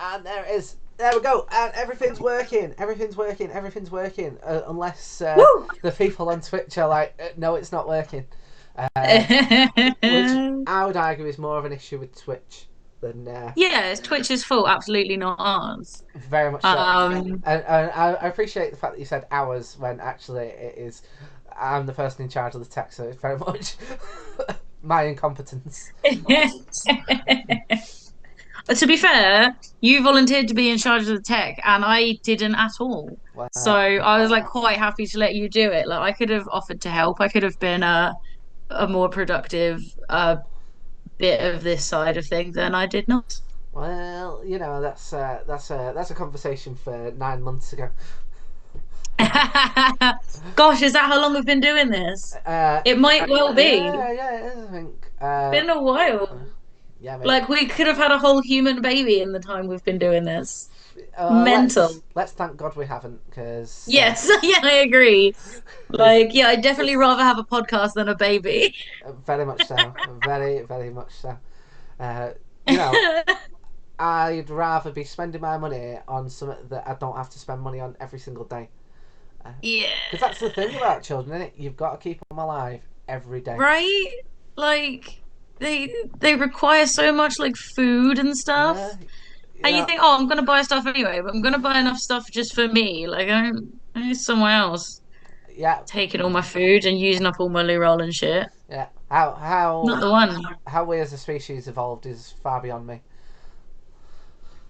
And there it is. There we go. And everything's working. Everything's working. Everything's working. Unless Woo! the people on Twitch are like, no, it's not working. Which I would argue is more of an issue with Twitch than Yeah, it's Twitch's fault, absolutely not ours. very much so. Um, And I appreciate the fact that you said hours when actually it is. I'm the person in charge of the tech, so it's very much my incompetence. to be fair, you volunteered to be in charge of the tech, and I didn't at all. So Well, I was like quite happy to let you do it. Like I could have offered to help. I could have been a more productive bit of this side of things, and I did not. well, you know that's a conversation for 9 months ago. Gosh, is that how long we've been doing this? Uh, It might well be. yeah, it is, I think. Been a while. Yeah, mate. Like we could have had a whole human baby in the time we've been doing this. Let's Mental. thank God we haven't, because Yes, yeah, I agree. Like, yeah, I'd definitely rather have a podcast than a baby. very much so, very much so. Uh, you know, I'd rather be spending my money on something that I don't have to spend money on every single day. Yeah. Because that's the thing about children, isn't it? You've got to keep them alive every day. Right? Like they require so much like food and stuff. Yeah, you And you know, think, oh, I'm gonna buy stuff anyway, but I'm gonna buy enough stuff just for me. Like I need someone else yeah, taking all my food and using up all my loo roll and shit. yeah. How Not the one. how we as a species evolved is far beyond me.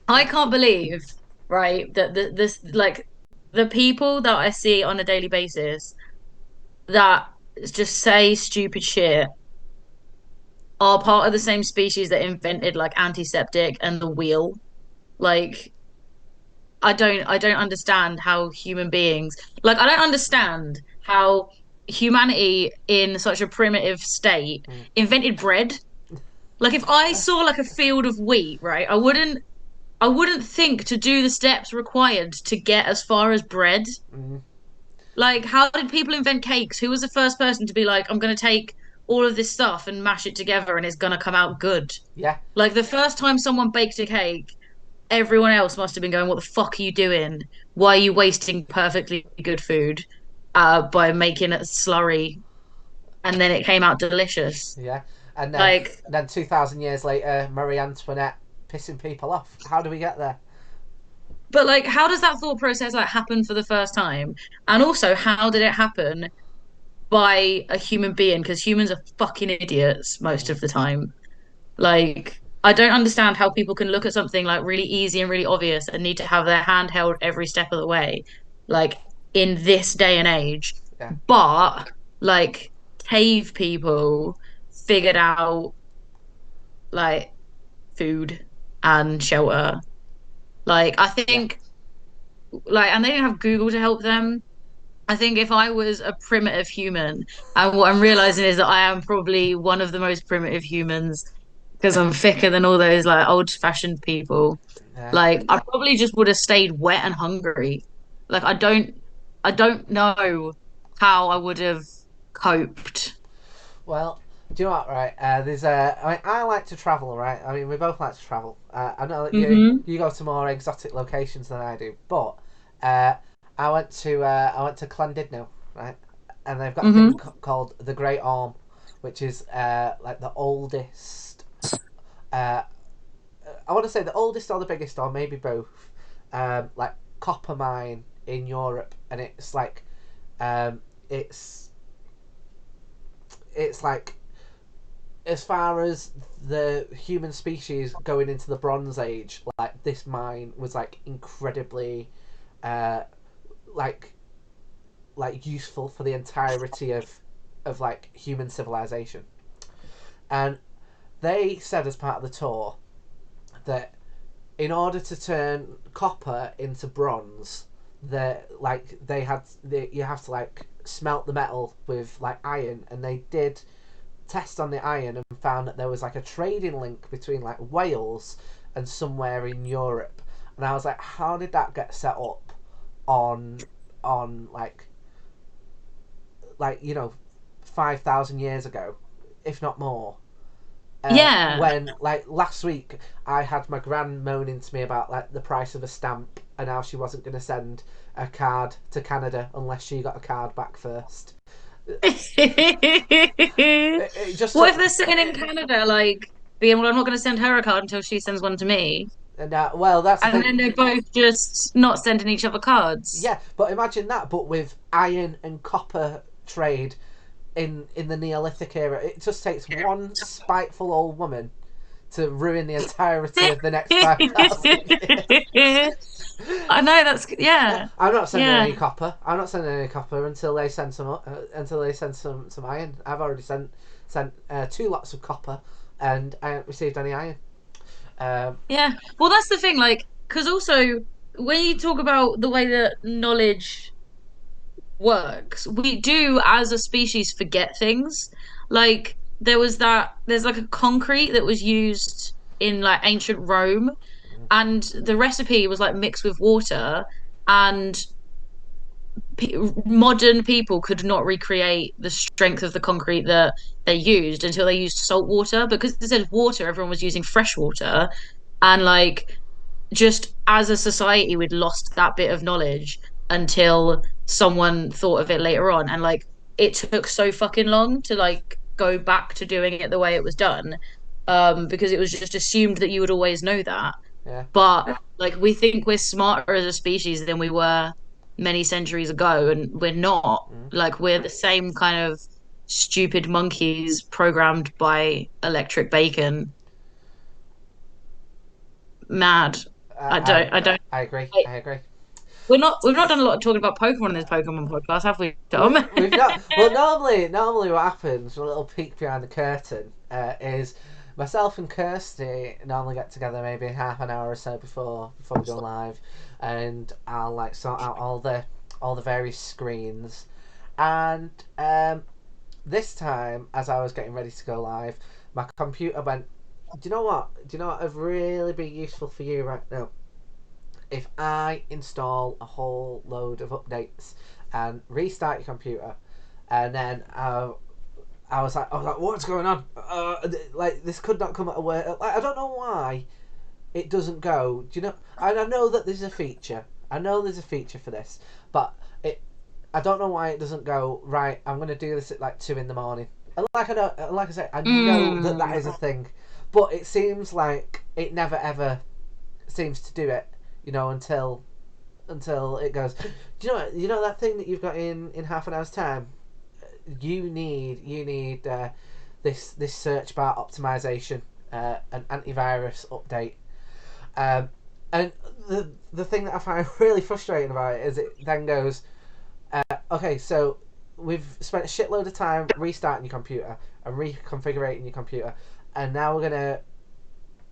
I can't believe, right, that this like the people that I see on a daily basis that just say stupid shit are part of the same species that invented like antiseptic and the wheel. Like I don't understand how human beings like I don't understand how humanity in such a primitive state Mm. invented bread. Like if I saw like a field of wheat, right, I wouldn't think to do the steps required to get as far as bread. Mm. Like, how did people invent cakes? Who was the first person to be like, I'm going to take all of this stuff and mash it together and it's going to come out good? Yeah, Like, the first time someone baked a cake, everyone else must have been going, what the fuck are you doing? Why are you wasting perfectly good food by making it slurry? And then it came out delicious. yeah. And Like, then 2,000 years later, Marie Antoinette pissing people off. How do we get there? but like, how does that thought process like happen for the first time? And also, how did it happen by a human being? Because humans are fucking idiots most Mm. of the time. Like, I don't understand how people can look at something like really easy and really obvious and need to have their hand held every step of the way, like in this day and age. Yeah, But like cave people figured out like food and shelter. Like, I yeah. think like, and they didn't have Google to help them. I think if I was a primitive human, and what I'm realizing is that I am probably one of the most primitive humans because I'm thicker than all those like old-fashioned people. Yeah. Like I probably just would have stayed wet and hungry. Like I don't know how I would have coped. Well, do you know what? Right, there's I mean, I like to travel, right? I mean, we both like to travel. I know that Hmm. you go to more exotic locations than I do, but I went to Llandudno, right? And they've got a thing Hmm. called the Great Orme, which is like the oldest. Uh, I want to say the oldest or the biggest, or maybe both. Like copper mine in Europe, and it's like, um, it's it's like as far as the human species going into the Bronze Age, like this mine was like incredibly, uh, like useful for the entirety of like human civilization. And they said as part of the tour that in order to turn copper into bronze, you have to like smelt the metal with like iron, and they did test on the iron and found that there was like a trading link between like Wales and somewhere in Europe. And I was like, how did that get set up on on like 5,000 years ago, if not more? Yeah. When like last week I had my gran moaning to me about like the price of a stamp and how she wasn't going to send a card to Canada unless she got a card back first. It just What took. if they're sitting in Canada, like being, well, I'm not going to send her a card until she sends one to me, And well, that's the and then thing. they're both just not sending each other cards. Yeah, but imagine that, but with iron and copper trade in the Neolithic era. It just takes one spiteful old woman to ruin the entirety of the next 5,000 years. I know that's Yeah, yeah, I'm not sending yeah, any copper. I'm not sending any copper until they send some iron. I've already sent 2 lots of copper, and I haven't received any iron. Um, yeah. Well, that's the thing, like, because also when you talk about the way that knowledge works, we do as a species forget things. Like there's like a concrete that was used in like ancient Rome, and the recipe was like mixed with water, and modern people could not recreate the strength of the concrete that they used until they used salt water, because it says water, everyone was using fresh water, and like just as a society we'd lost that bit of knowledge until someone thought of it later on, and like it took so fucking long to like go back to doing it the way it was done, because it was just assumed that you would always know that. yeah. But like we think we're smarter as a species than we were many centuries ago, and we're not. Mm. Like we're the same kind of stupid monkeys programmed by electric bacon. Mad. I don't I agree. like, I agree. we've not done a lot of talking about Pokemon in this Pokemon podcast, have we, We, Tom? we've not. Well, normally what happens, a little peek behind the curtain, is myself and Kirsty normally get together maybe half an hour or so before we go live, and I'll like sort out all the various screens, and this time as I was getting ready to go live, my computer went. Do you know what? Do you know what would really be useful for you right now? If I install a whole load of updates and restart your computer, and then I was like, what's going on? Like this could not come at a word. Like, I don't know why it doesn't go. Do you know? And I know that there's a feature. I know there's a feature for this, but I don't know why it doesn't go right. I'm gonna do this at like 2 in the morning. And like I said, I know that is a Mm. thing, but it seems like it never ever seems to do it. Until it goes. Do you know that thing that you've got in half an hour's time? You need this search bar optimization, an antivirus update, um, and the thing that I find really frustrating about it is it then goes, okay, so we've spent a shitload of time restarting your computer and reconfiguring your computer, and now we're gonna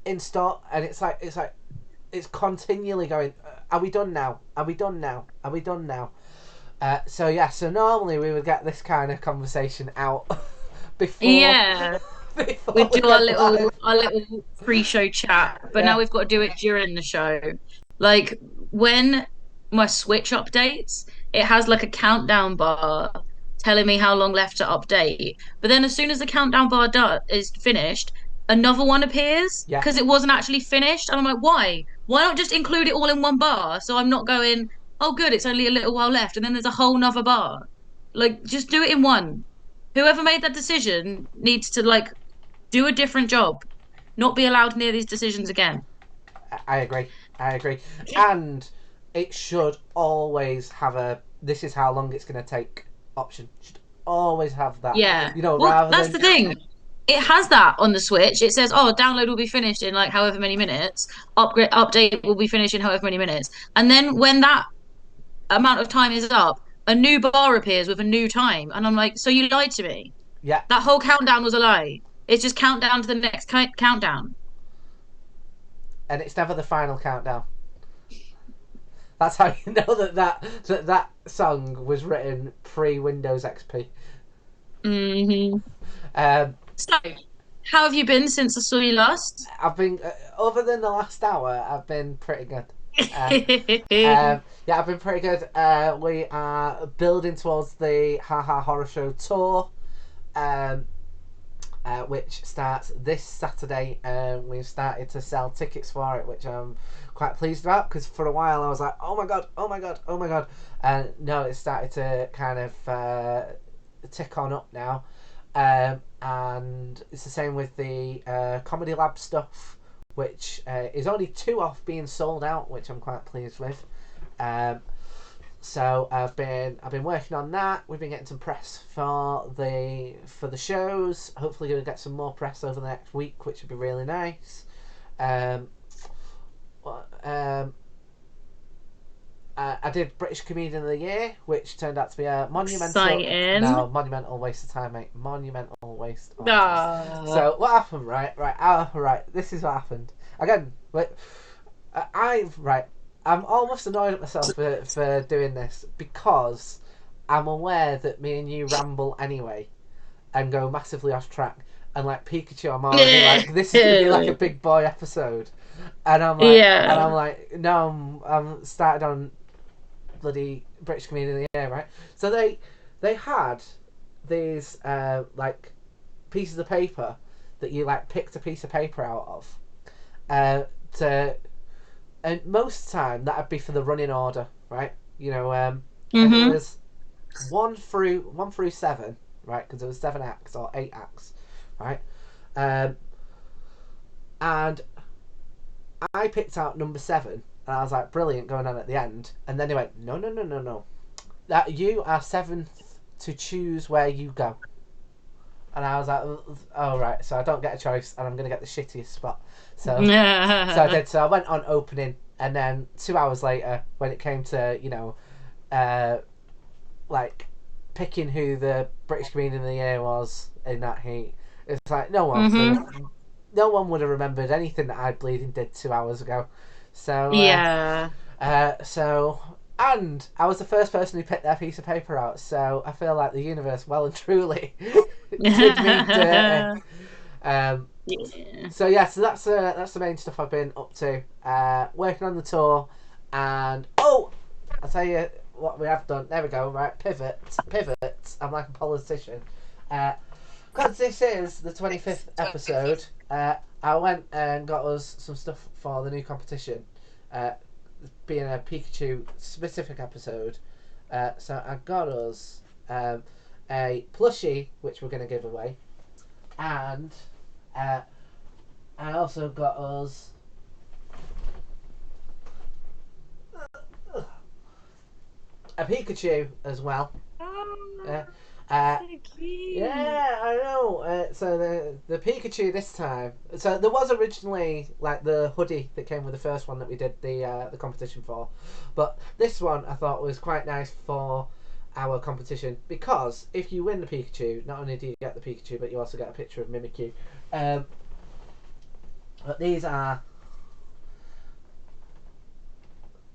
install, and it's continually going. Are we done now? Are we done now? Are we done now? So normally we would get this kind of conversation out before Yeah. We before we do went live. our little pre-show chat, but Yeah, now we've got to do it during the show. Like when my Switch updates, it has like a countdown bar telling me how long left to update. But then as soon as the countdown bar is finished, another one appears yeah. because it wasn't actually finished. And I'm like, why? Why not just include it all in one bar? So I'm not going, oh, good, it's only a little while left. And then there's a whole nother bar. Like, just do it in one. Whoever made that decision needs to like do a different job, not be allowed near these decisions again. I agree. I agree. And it should always have a this is how long it's going to take option. Should always have that. Yeah. Well, Rather that's than the thing. It has that on the Switch. It says, "Oh, download will be finished in like however many minutes. Update will be finished in however many minutes." And then when that amount of time is up, a new bar appears with a new time, and I'm like, "So you lied to me? yeah, That whole countdown was a lie. It's just countdown to the next countdown." and it's never the final countdown. That's how you know that song was written pre Windows XP. Um, So, how have you been since I saw you last? I've been other than the last hour, I've been pretty good. Yeah, I've been pretty good. We are building towards the Haha Horror Show tour. Um, which starts this Saturday. We've started to sell tickets for it, which I'm quite pleased about, because for a while I was like, oh my god, oh my god, oh my god. And no, it's started to kind of tick on up now. And it's the same with the Comedy Lab stuff, which is only 2 off being sold out, which I'm quite pleased with. So I've been working on that. We've been getting some press for the shows. Hopefully, going to get some more press over the next week, which would be really nice. Um, um, I did British Comedian of the Year, which turned out to be a Exciting. monumental waste of time, mate. Monumental waste of time. Ah. So what happened, right? This is what happened. Again, wait, I'm almost annoyed at myself for doing this, because I'm aware that me and you ramble anyway and go massively off track. And like Pikachu, I'm already like, this is gonna be like a big boy episode, and I'm Yeah. like, no, I'm started on bloody British Comedian of the Year, right? So they had these like pieces of paper that you like picked a piece of paper out of to, and most of the time that'd be for the running order, right? And it Mm-hmm. was one through 7, right? Because there was 7 acts or 8 acts, right? Um, and I picked out number 7, and I was like, brilliant, going on at the end. And then they went, no, no, no, no, no. That you are 7th to choose where you go. And I was like, oh right, so I don't get a choice, and I'm gonna get the shittiest spot. So I did. So I went on opening, and then 2 hours later, when it came to uh, like picking who the British Comedian of the Year was in that heat, it's like Mm-hmm. no one would have remembered anything that I bleeding did 2 hours ago. So Yeah. so and I was the first person who picked their piece of paper out. So I feel like the universe well and truly did me dirty. Um, Yeah. so yeah, so that's the main stuff I've been up to. Working on the tour, and I'll tell you what we have done. There we go. Right, pivot. I'm like a politician. Because this is the 25th episode, I went and got us some stuff for the new competition. Uh, Being a Pikachu specific episode, so I got us a plushie which we're going to give away, and uh, I also got us a Pikachu as well. Uh, Oh, uh, so cute. yeah, I know. So the Pikachu this time. So there was originally like the hoodie that came with the first one that we did the competition for, but this one I thought was quite nice for our competition, because if you win the Pikachu, not only do you get the Pikachu, but you also get a picture of Mimikyu. Um, but these are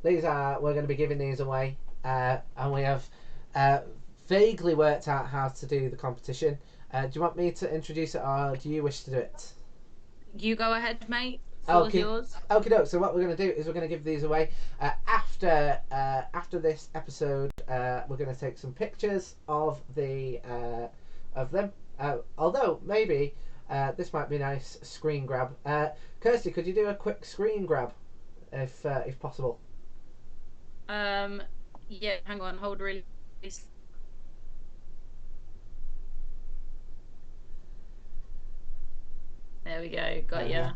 we're going to be giving these away, and we have uh, vaguely worked out how to do the competition. Do you want me to introduce it, or do you wish to do it? You go ahead, mate. Floor's Okay. yours. Okay, no. So what we're going to do is we're going to give these away after this episode. We're going to take some pictures of them. Although maybe this might be a nice screen grab. Kirsty, could you do a quick screen grab if possible? Um, yeah, hang on, hold really. There we go. There Got we go. ya.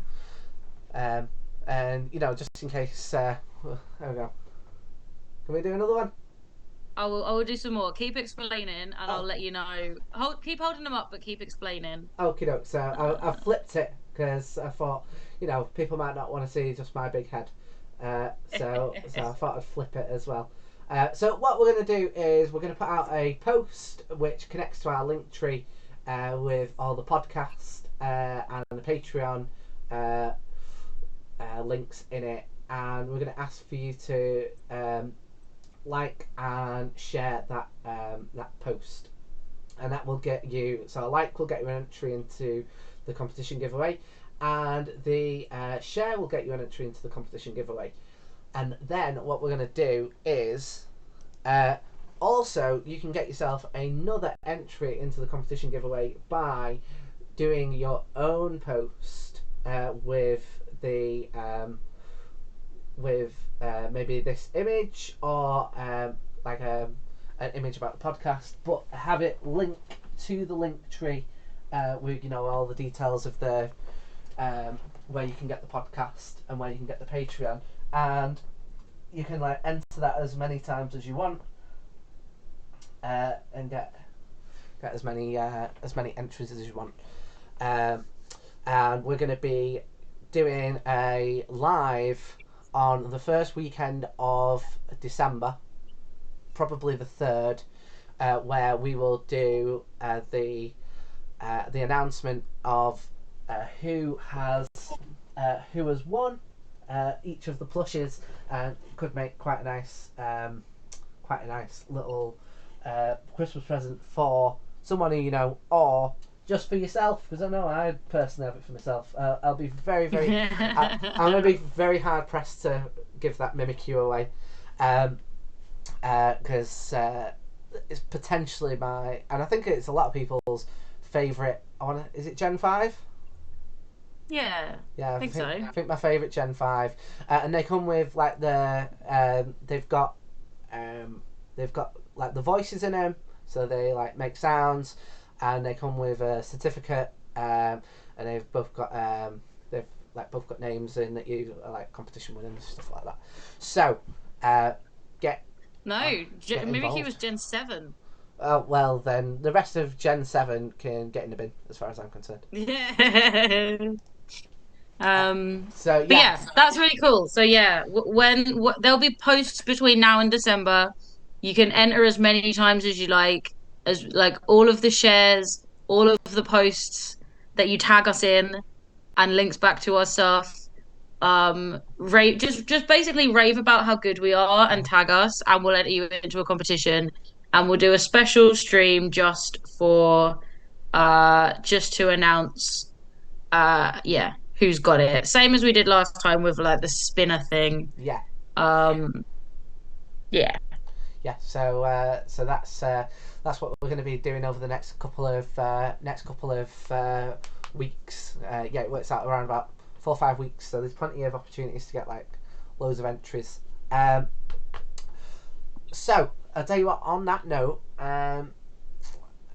And just in case, there we go. Can we do another one? I will do some more. Keep explaining, and I'll Oh, let you know. Keep holding them up, but keep explaining. okie doke. So I Uh, flipped it because I thought, people might not want to see just my big head. So I thought I'd flip it as well. So what we're going to do is we're going to put out a post which connects to our link tree with all the podcast and the Patreon uh, links in it, and we're going to ask for you to like and share that post, and that will get you. So a like will get you an entry into the competition giveaway, and the share will get you an entry into the competition giveaway. And then what we're going to do is uh, also you can get yourself another entry into the competition giveaway by doing your own post with the with maybe this image or like an image about the podcast, but have it linked to the link tree with all the details of the where you can get the podcast and where you can get the Patreon, and you can like enter that as many times as you want and get as many entries as you want. And we're going to be doing a live on the first weekend of December, probably the 3rd, where we will do the announcement of who has won each of the plushes, and could make quite a nice little Christmas present for someone who or just for yourself, because I know I personally have it for myself. I'll be I'm going to be very hard pressed to give that Mimikyu away, because it's potentially and I think it's a lot of people's favourite. Is it Gen 5? Yeah, I think so. I think my favourite Gen 5, and they come with like they've got like the voices in them, so they like make sounds, and they come with a certificate, and they've both got names in that you are like competition winners and stuff like that. So get Mimikyu was Gen 7. Oh well, then the rest of Gen 7 can get in the bin, as far as I'm concerned. Yeah. So but yeah, that's really cool. So yeah, there'll be posts between now and December. You can enter as many times as you like, as like all of the shares, all of the posts that you tag us in, and links back to our stuff. Rave, just basically rave about how good we are and tag us, and we'll enter you into a competition, and we'll do a special stream just to announce who's got it, same as we did last time with like the spinner thing. Yeah. Yeah. So that's what we're going to be doing over the next couple of weeks. It works out around about 4 or 5 weeks, so there's plenty of opportunities to get like loads of entries. So I'll tell you what, on that note, I've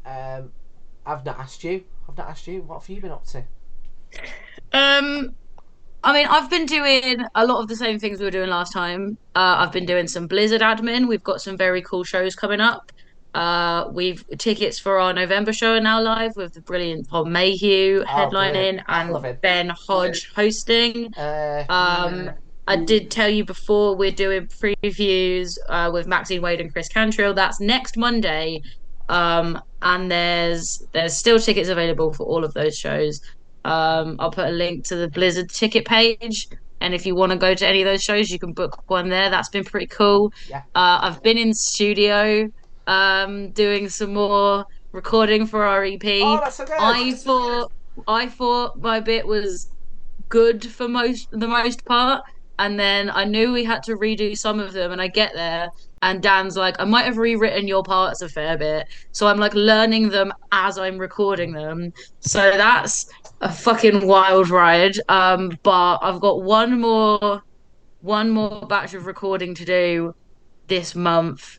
not asked you what have you been up to? I mean, I've been doing a lot of the same things we were doing last time. I've been doing some Blizzard admin. We've got some very cool shows coming up. We've tickets for our November show are now live with the brilliant Paul Mayhew headlining and Ben Hodge hosting. I did tell you before we're doing previews with Maxine Wade and Chris Cantrill. That's next Monday. And there's still tickets available for all of those shows. I'll put a link to the Blizzard ticket page, and if you want to go to any of those shows, you can book one there. That's been pretty cool. Yeah. I've been in studio doing some more recording for our EP. Oh, that's so good. I thought my bit was good for the most part, and then I knew we had to redo some of them, and I get there and Dan's like, I might have rewritten your parts a fair bit, so I'm like learning them as I'm recording them. So that's a fucking wild ride. But I've got one more batch of recording to do this month.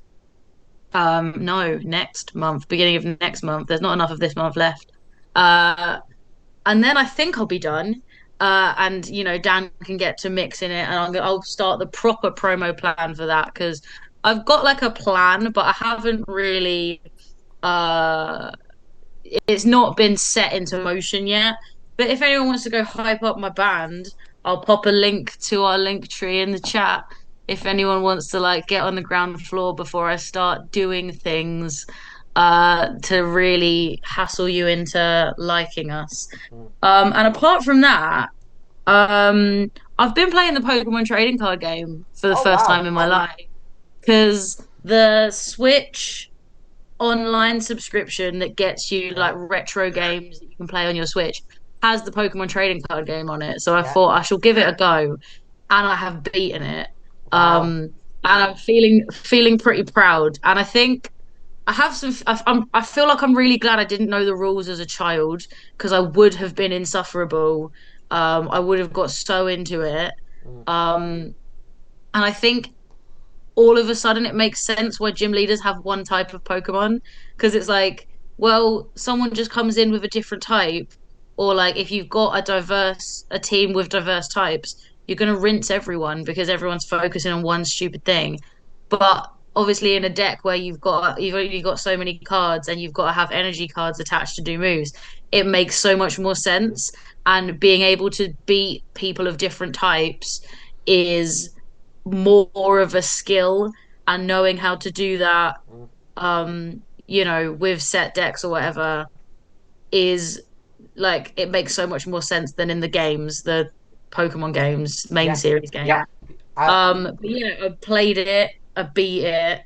No, next month, beginning of next month. There's not enough of this month left. And then I think I'll be done. And Dan can get to mixing it, and I'll start the proper promo plan for that, because I've got like a plan, but I haven't really it's not been set into motion yet. But if anyone wants to go hype up my band, I'll pop a link to our link tree in the chat if anyone wants to like get on the ground floor before I start doing things to really hassle you into liking us. And apart from that, I've been playing the Pokemon trading card game for the first time in my life, because the Switch online subscription that gets you like retro games that you can play on your Switch has the Pokemon trading card game on it. So I thought I shall give it a go, and I have beaten it. And I'm feeling pretty proud. And I think I have some. I feel like I'm really glad I didn't know the rules as a child because I would have been insufferable. I would have got so into it. Mm, Um, and I think all of a sudden it makes sense why gym leaders have one type of Pokemon because it's like, well, someone just comes in with a different type, or like if you've got a team with diverse types, you're gonna rinse everyone because everyone's focusing on one stupid thing. But obviously in a deck where you've only got so many cards and you've got to have energy cards attached to do moves, it makes so much more mm, sense. And being able to beat people of different types is more of a skill, and knowing how to do that mm. with set decks or whatever is like it makes so much more sense than in the games, the Pokemon games, main Yeah, series yeah. game. I, But yeah, I played it, I beat it.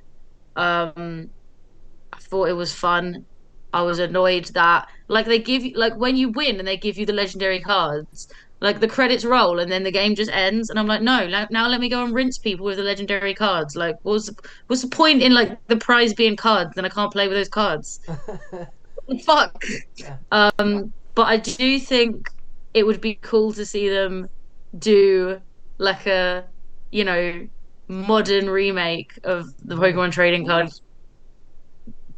I thought it was fun. I was annoyed that like they give you like when you win and they give you the legendary cards, like the credits roll and then the game just ends, and I'm like, no, now let me go and rinse people with the legendary cards. Like, what's the point in like the prize being cards? Then I can't play with those cards. Fuck. But I do think it would be cool to see them do like a, you know, modern remake of the mm, Pokemon trading card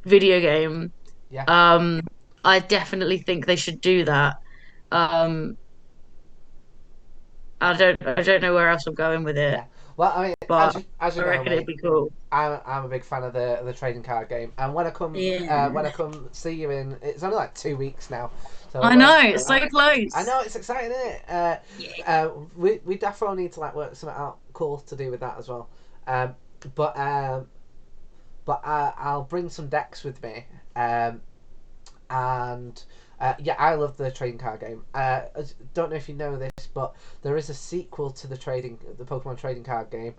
video game. yeah, Um, I definitely think they should do that. Um, I don't know where else I'm going with it, yeah. Well, I mean, but as you I know reckon it'd me, be cool. I'm a big fan of the trading card game, and when Yeah. I come see you in, it's only like 2 weeks now. So I when know, it's so I close. know it's exciting, isn't it? Yeah. We definitely need to like work something out cool to do with that as well. Um, but um, I'll bring some decks with me. And yeah, I love the trading card game. I don't know if you know this, but there is a sequel to the Pokemon trading card game,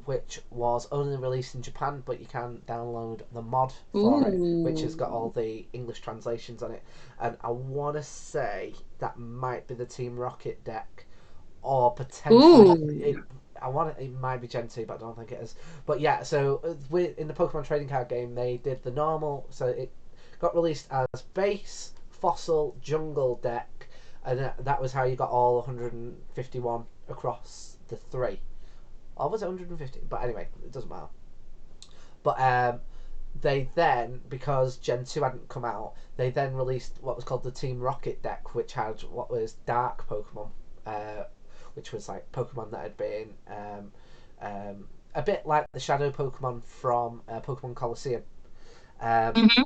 which was only released in Japan, but you can download the mod for it, which has got all Ooh. the English translations on it. And I want to say that might be the Team Rocket deck, or potentially it. Ooh. It might be Gen 2, but I don't think it is. But yeah, so in the Pokemon trading card game, they did the normal. So it got released as base, fossil, jungle deck, and that was how you got all 151 across the three. Or was it 150? But anyway, it doesn't matter. But they then, because Gen 2 hadn't come out, they then released what was called the Team Rocket deck, which had what was dark Pokemon, which was like Pokemon that had been a bit like the Shadow Pokemon from Pokemon Colosseum. Um, Hmm.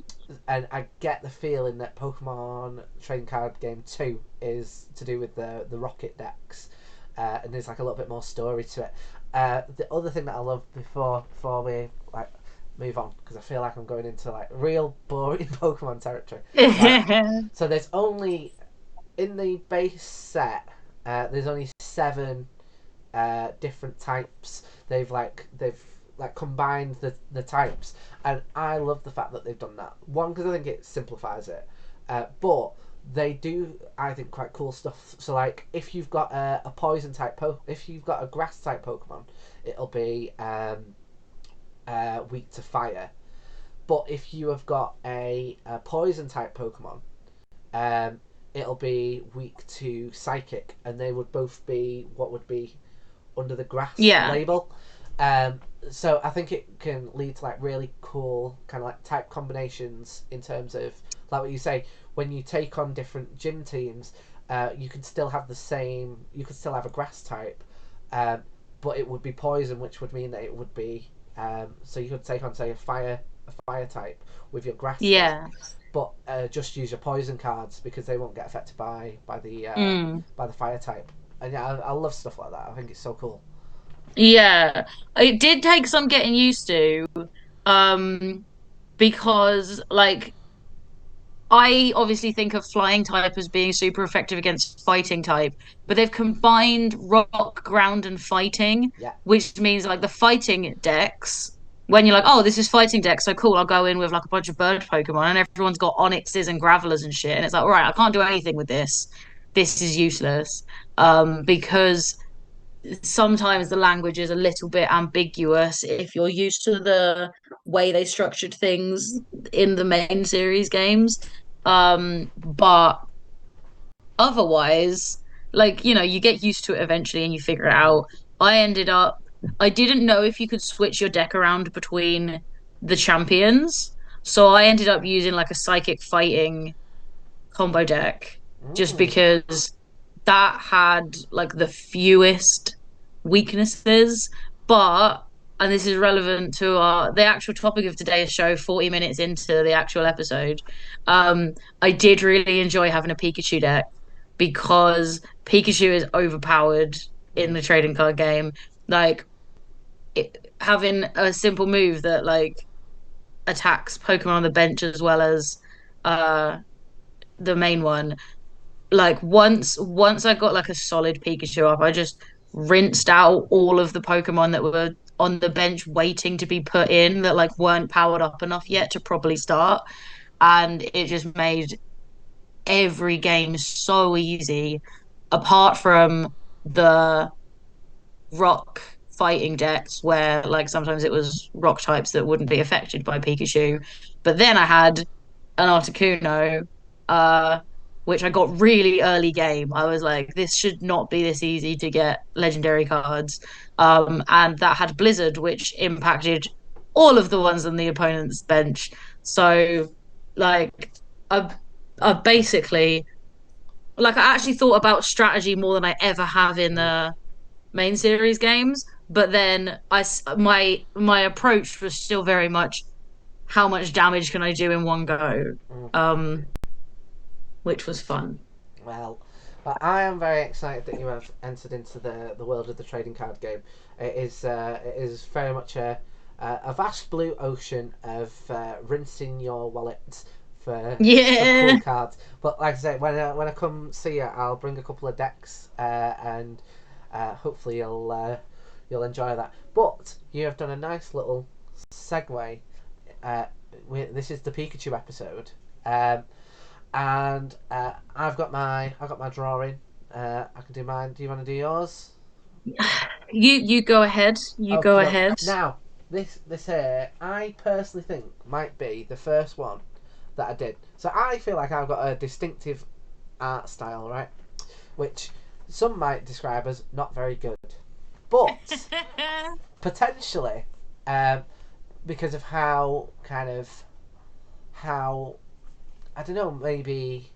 and I get the feeling that Pokemon Trading Card Game 2 is to do with the Rocket decks, and there's like a little bit more story to it. The other thing that I love before we like move on, because I feel like I'm going into like real boring Pokemon territory. Like, so there's only in the base set, there's only 7 different types. They've combined the types, and I love the fact that they've done that. One, because I think it simplifies it, but they do, I think, quite cool stuff. So like if you've got a poison type if you've got a grass type Pokemon, it'll be weak to fire. But if you have got a poison type Pokemon, um, it'll be weak to psychic, and they would both be what would be under the grass Yeah. label. Um, so I think it can lead to like really cool kind of like type combinations in terms of like what you say when you take on different gym teams. You can still have the same. You could still have a grass type, um, but it would be poison, which would mean that it would be. So you could take on say a fire type with your grass deck, Yeah. but just use your poison cards because they won't get affected Mm. by the fire type. And yeah, I love stuff like that. I think it's so cool. Yeah. It did take some getting used to, um, because like I obviously think of flying type as being super effective against fighting type, but they've combined rock, ground, and fighting, Yeah, which means like the fighting decks, when you're like, oh, this is fighting deck, so cool, I'll go in with like a bunch of bird Pokemon, and everyone's got Onyxes and Gravelers and shit, and it's like, all right, I can't do anything with this. This is useless. Because sometimes the language is a little bit ambiguous if you're used to the way they structured things in the main series games. But otherwise, like, you get used to it eventually and you figure it out. I didn't know if you could switch your deck around between the champions. So I ended up using like a psychic fighting combo deck just Mm. because that had like the fewest weaknesses. But, and this is relevant to the actual topic of today's show, 40 minutes into the actual episode. Um, I did really enjoy having a Pikachu deck because Pikachu is overpowered in Mm. the trading card game. Like having a simple move that like attacks Pokemon on the bench as well as uh the main one. Like once I got like a solid Pikachu up, I just rinsed out all of the Pokemon that were on the bench waiting to be put in that like weren't powered up enough yet to properly start. And it just made every game so easy, apart from the rock fighting decks where like sometimes it was rock types that wouldn't be affected by Pikachu. But then I had an Articuno, uh, which I got really early game. I was like, this should not be this easy to get legendary cards. And that had Blizzard, which impacted all of the ones on the opponent's bench. So like I I basically like I actually thought about strategy more than I ever have in Mm. the main series games. But then my approach was still very much how much damage can I do in one go, Mm. um, which was fun. Well, I am very excited that you have entered into the world of the trading card game. It is very much a vast blue ocean of rinsing your wallet for cool Yeah. cards. But like I say, when I come see you, I'll bring a couple of decks and hopefully you'll enjoy that. But you have done a nice little segue. Uh, this is the Pikachu episode. And I've got my drawing. I can do mine. Do you want to do yours? You go ahead. You go Okay, no. ahead. Now this here, I personally think might be the first one that I did. So I feel like I've got a distinctive art style, right? Which some might describe as not very good, but potentially, um, because of how kind of how I don't know, maybe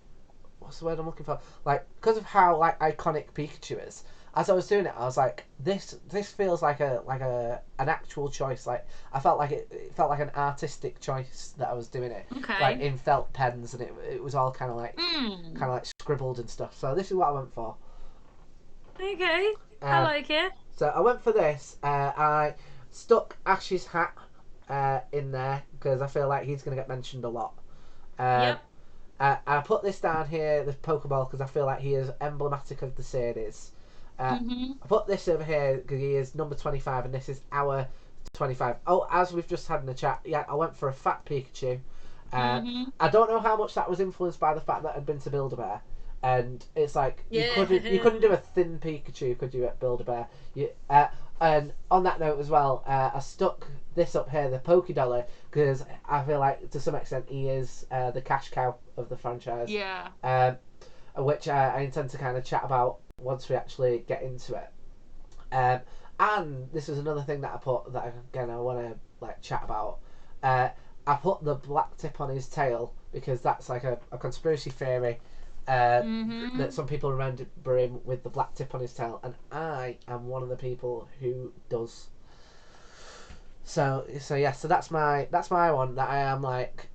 what's the word I'm looking for? Like because of how like iconic Pikachu is. As I was doing it, I was like, this feels like a an actual choice. Like I felt like it felt like an artistic choice that I was doing it, like Okay. in felt pens, and it was all Hmm. kind of like scribbled and stuff. So this is what I went for. Okay. I Um, like it. so I went for this. I stuck Ash's hat in there because I feel like he's gonna get mentioned a lot. Um, Yep. I put this down here, the Pokeball, because I feel like he is emblematic of the series. Mm-hmm. I put this over here because he is number 25, and this is our 25. Oh, as we've just had in the chat, yeah, I went for a fat Pikachu. Mm-hmm. I don't know how much that was influenced by the fact that I'd been to Build-A-Bear, and it's like you Yeah. couldn't do a thin Pikachu, could you, at Build-A-Bear? And on that note as well, I stuck this up here, the Pokédollar, because I feel like to some extent he is the cash cow of the franchise, Yeah. um, which I intend to kind of chat about once we actually get into it. Um, and this is another thing that I put that again I want to like chat about. Uh, I put the black tip on his tail because that's like a conspiracy theory that Mm-hmm. some people remember him with the black tip on his tail, and I am one of the people who does. So yeah, so that's my one that I am like.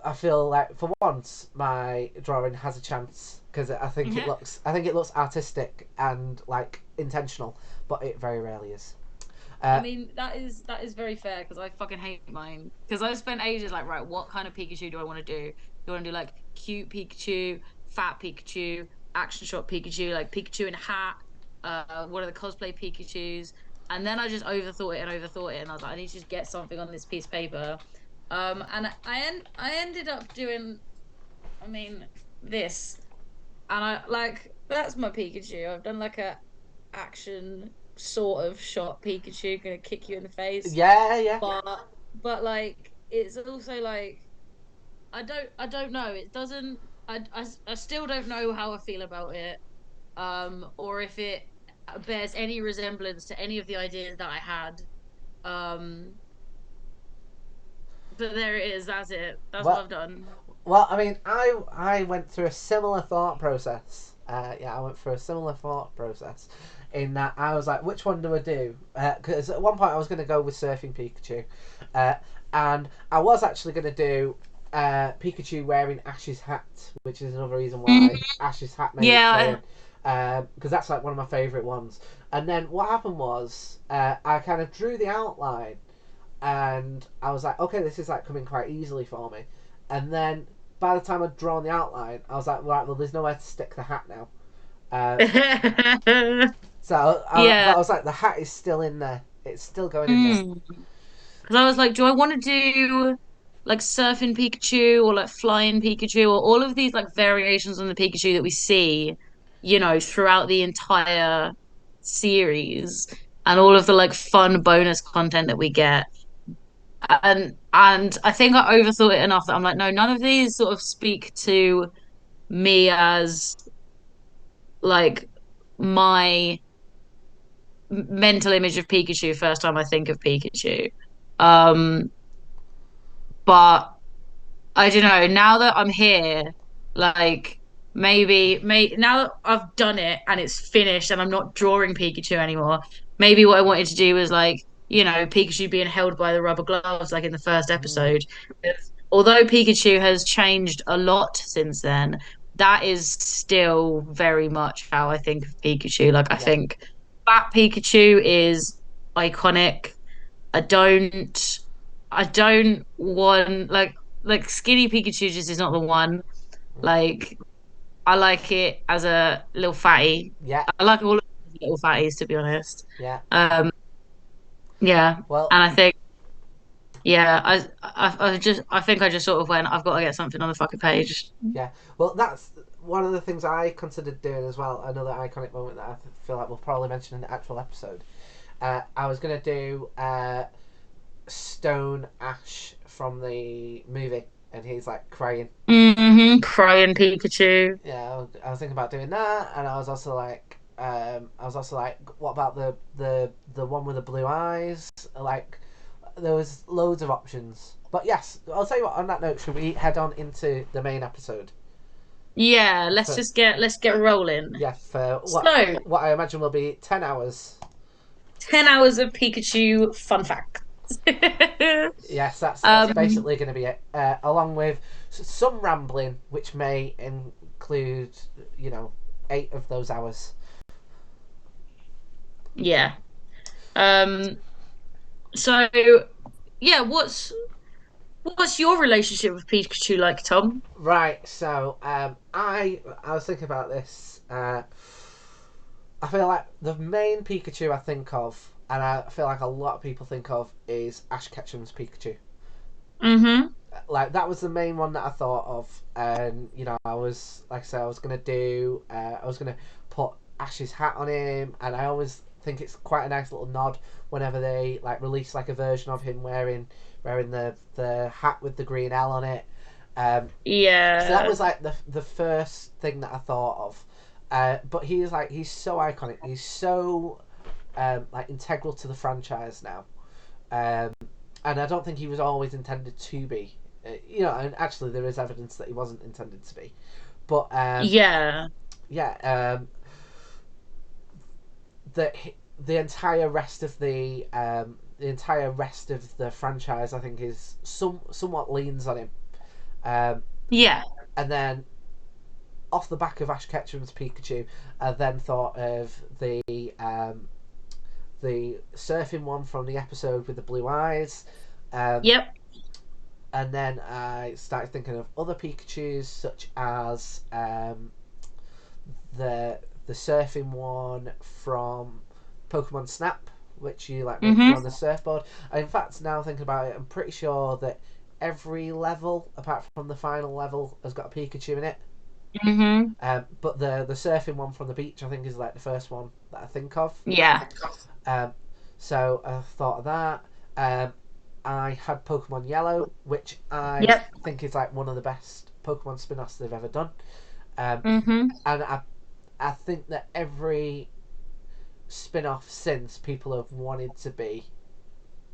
I feel like for once my drawing has a chance because I think it looks artistic and like intentional, but it very rarely is. I Uh, mean, that is very fair because I fucking hate mine. Because I've spent ages like, right, what kind of Pikachu do I want to do? Do you want to do like cute Pikachu, fat Pikachu, action shot Pikachu, like Pikachu in a hat? What are the cosplay Pikachus? And then I just overthought it and overthought it, and I was like, I need to just get something on this piece of paper. And I ended up doing, I mean, this, and I like that's my Pikachu. I've done like a action sort of shot Pikachu gonna kick you in the face. Yeah, yeah. But like it's also like I don't know. It doesn't I still don't know how I feel about it. Or if it bears any resemblance to any of the ideas that I had. Um but there it is, that's it. That's what Well, I've done. well, I mean, I went through a similar thought process. Yeah, I went through a similar thought process. In that, I was like, which one do I do? Because at one point I was going to go with Surfing Pikachu, uh, and I was actually going to do Pikachu wearing Ash's hat, which is another reason Mm, why Ash's hat made its way yeah. in, because that's like one of my favourite ones. And then what happened was I kind of drew the outline, and I was like, okay, this is like coming quite easily for me. And then by the time I'd drawn the outline, I was like, right, well, there's nowhere to stick the hat now. Uh, but Yeah. I was like, the hat is still in there. It's still going in there. Mm. Because I was like, do I want to do like surfing Pikachu or like flying Pikachu or all of these like variations on the Pikachu that we see, throughout the entire series and all of the like fun bonus content that we get. And I think I overthought it enough that I'm like, no, none of these sort of speak to me as like my mental image of Pikachu first time I think of Pikachu. Um, but I don't know. Now that I'm here, like now that I've done it and it's finished and I'm not drawing Pikachu anymore, maybe what I wanted to do was like, Pikachu being held by the rubber gloves like in the first Mm, episode. Although Pikachu has changed a lot since then, that is still very much how I think of Pikachu. Like I yeah, think Fat Pikachu is iconic. I don't I don't want like skinny Pikachu just is not the one. Like I like it as a little fatty. yeah, I like all of the little fatties to be honest. yeah. Um yeah. Well, And I think yeah, I think I just sort of went, I've got to get something on the fucking page. yeah. Well, that's one of the things I considered doing as well. Another iconic moment that I feel like we'll probably mention in the actual episode. I was gonna do Stone Ash from the movie, and he's like crying. Crying Pikachu. Yeah, I was thinking about doing that, and I was also like, what about the one with the blue eyes? Like, there was loads of options. But yes, I'll tell you what. On that note, should we head on into the main episode? Yeah, For let's get rolling. yeah, for So, what I imagine will be 10 hours. 10 hours of Pikachu fun facts. Yes, that's um basically going to be it. Along with some rambling, which may include, you know, 8 of those hours. yeah. Um so yeah, what's your relationship with Pikachu like, Tom? Right. So I was thinking about this. I feel like the main Pikachu I think of, and I feel like a lot of people think of, is Ash Ketchum's Pikachu. Mm-hmm. Like that was the main one that I thought of, and you know, I was like I said, I was gonna put Ash's hat on him, and I always think it's quite a nice little nod whenever they like release like a version of him wearing the hat with the green L on it. So that Yeah. was like the first thing that I thought of. But he's so iconic. He's so like integral to the franchise now. Um, and I don't think he was always intended to be. You know, and actually there is evidence that he wasn't intended to be. But Yeah. yeah, the the entire rest of the entire rest of the franchise, I think, is somewhat leans on him. Um, Yeah. and then off the back of Ash Ketchum's Pikachu, I then thought of the surfing one from the episode with the blue eyes. Um, Yep. and then I started thinking of other Pikachu's, such as the the surfing one from Pokemon Snap, which you like go on Mm-hmm. the surfboard. And in fact, now thinking about it, I'm pretty sure that every level, apart from the final level, has got a Pikachu in it. Hmm. But the surfing one from the beach, I think, is like the first one that I think of. Yeah. Um, so I thought of that. Um, I had Pokemon Yellow, which I Yep. think is like one of the best Pokemon spin-offs they've ever done. Um, Hmm. and I think that every spin-off since, people have wanted to be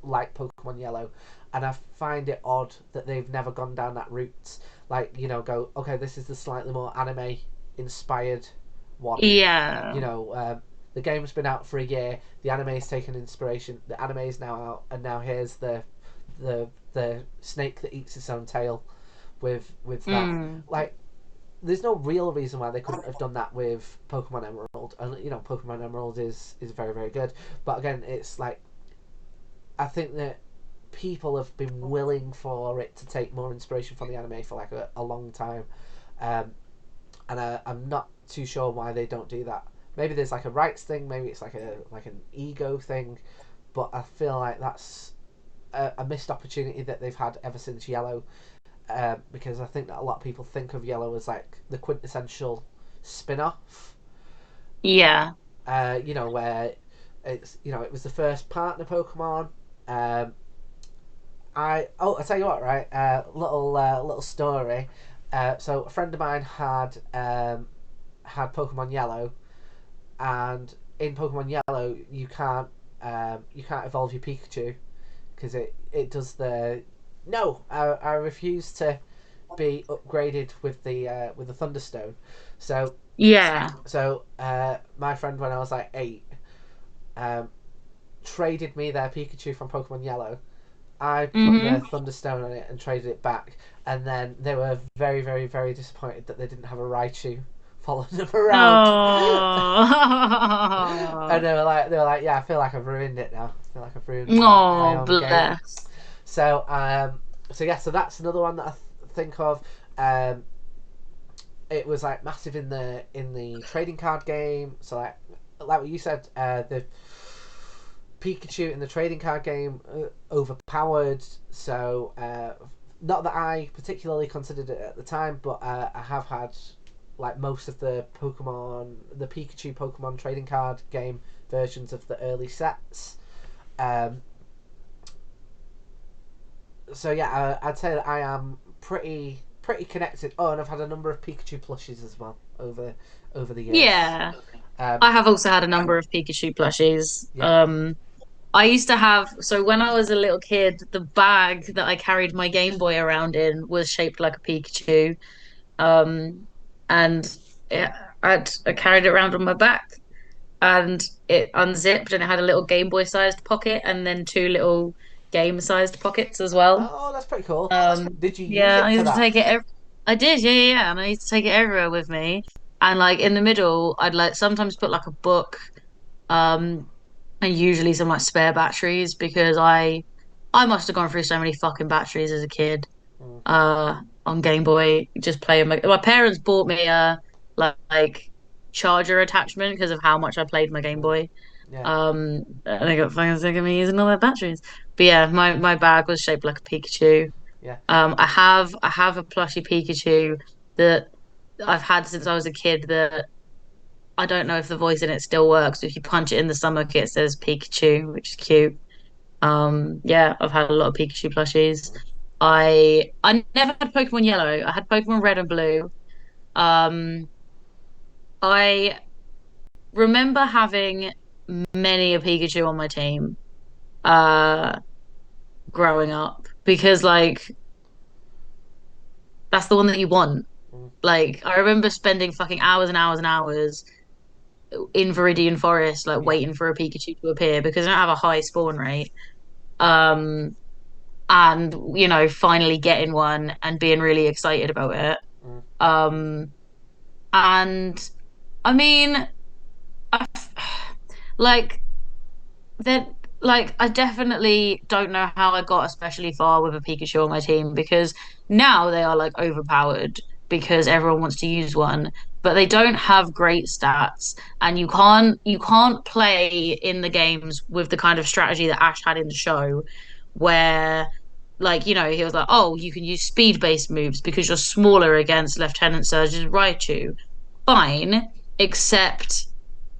like Pokemon Yellow, and I find it odd that they've never gone down that route. Like, go, okay, this is the slightly more anime inspired one. Yeah. You know, the game's been out for a year. The anime's taken inspiration. The anime's now out, and now here's the snake that eats its own tail with that. Mm. Like, there's no real reason why they couldn't have done that with Pokemon Emerald, and Pokemon Emerald is very very good. But again, it's like, I think that people have been willing for it to take more inspiration from the anime for like a long time, um, and I'm not too sure why they don't do that. Maybe there's like a rights thing, maybe it's like an ego thing, but I feel like that's a missed opportunity that they've had ever since Yellow, because I think that a lot of people think of Yellow as like the quintessential spin-off, Yeah. where it was the first partner Pokemon. Um, I tell you what, right? Little story. So a friend of mine had Pokemon Yellow, and in Pokemon Yellow you can't evolve your Pikachu because it does the no. I refuse to be upgraded with the Thunderstone. So Yeah. my friend, when I was like 8, um, traded me their Pikachu from Pokemon Yellow. I put the Hmm. Thunderstone on it and traded it back, and then they were very, very, very disappointed that they didn't have a Raichu following them around. And Oh. they were like, yeah, I feel like I've ruined it now. I feel like I've ruined my Oh, own game. bless. So so that's another one that I think of. Um, it was like massive in the trading card game. So like what you said, the Pikachu in the trading card game overpowered. So not that I particularly considered it at the time, but I have had like most of the Pikachu Pokemon trading card game versions of the early sets. Um, so yeah, I'd say that I am pretty connected. Oh, and I've had a number of Pikachu plushies as well over the years. Yeah. Um, I have also had a number of Pikachu plushies. yeah. I used to have, so when I was a little kid, the bag that I carried my Game Boy around in was shaped like a Pikachu. Um, and it, I carried it around on my back, and it unzipped and it had a little Game Boy sized pocket and then two little game sized pockets as well. Oh, that's pretty cool. Um, Did you use yeah, it I for used to that? take it. I did, yeah, yeah, yeah, and I used to take it everywhere with me. And like in the middle, I'd like sometimes put like a book, um, and usually some like spare batteries because I must have gone through so many fucking batteries as a kid. Mm, On Game Boy, just playing my parents bought me a like charger attachment because of how much I played my Game mm, Boy. yeah, And they got fucking sick of me using all their batteries. But yeah, my bag was shaped like a Pikachu. yeah. I have a plushie Pikachu that I've had since I was a kid that I don't know if the voice in it still works. If you punch it in the stomach, it says Pikachu, which is cute. Yeah, I've had a lot of Pikachu plushies. Mm, I never had Pokemon Yellow. I had Pokemon Red and Blue. Um, I remember having many a Pikachu on my team, uh, growing up because like that's the one that you want. mm, Like I remember spending fucking hours and hours and hours in Viridian Forest, like yeah. waiting for a Pikachu to appear because I don't have a high spawn rate. Um, and finally getting one and being really excited about it. Mm, Um, and I mean, I, like then like I definitely don't know how I got especially far with a Pikachu on my team because now they are like overpowered because everyone wants to use one, but they don't have great stats and you can't play in the games with the kind of strategy that Ash had in the show where like, he was like, oh, you can use speed-based moves because you're smaller against Lieutenant Surge's Raichu. Fine, except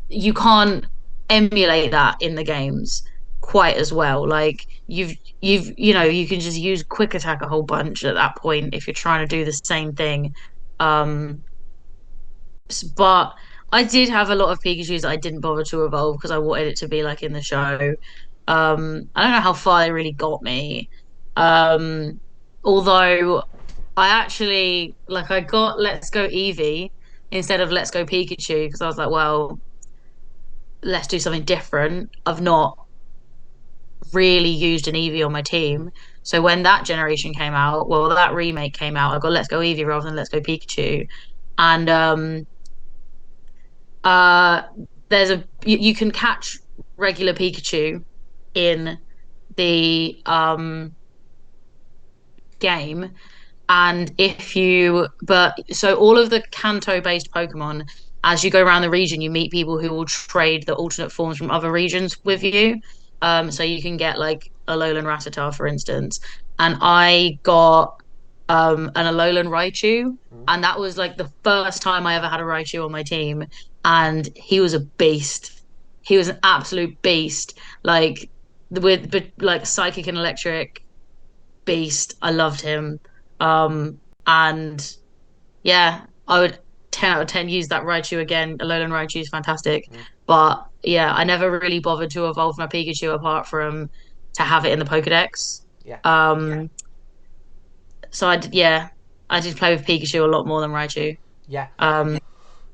you can't emulate that in the games quite as well. Like you can just use quick attack a whole bunch at that point if you're trying to do the same thing. Um, but I did have a lot of Pikachus that I didn't bother to evolve because I wanted it to be like in the show. I don't know how far they really got me. Um, although I actually like I got Let's Go Eevee instead of Let's Go Pikachu because I was like, well, let's do something different. I've not really used an Eevee on my team. So when that generation came out, well, that remake came out, I got Let's Go Eevee rather than Let's Go Pikachu. And uh there's you can catch regular Pikachu in the game. And but so all of the Kanto based Pokemon, as you go around the region, you meet people who will trade the alternate forms from other regions with you. So you can get like a Alolan Rattata, for instance. And I got an Alolan Raichu, Mm. and that was like the first time I ever had a Raichu on my team. And he was a beast. He was an absolute beast. Like like psychic and electric beast. I loved him. And yeah, I would 10 out of 10 use that Raichu again. Alolan Raichu is fantastic. Mm. But yeah, I never really bothered to evolve my Pikachu apart from to have it in the Pokedex. Yeah. Um, so yeah, I did play with Pikachu a lot more than Raichu. Yeah. Um,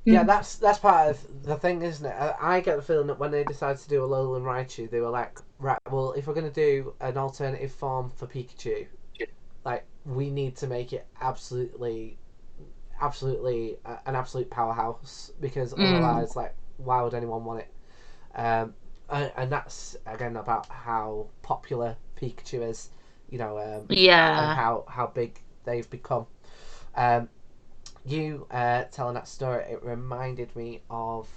Yeah, that's part of the thing, isn't it? I get the feeling that when they decided to do a Alolan Raichu, they were like, right, well, if we're going to do an alternative form for Pikachu, like, we need to make it absolutely an absolute powerhouse, because mm, otherwise, like, why would anyone want it? And that's again about how popular Pikachu is, and yeah. how big they've become. Um, you telling that story, it reminded me of.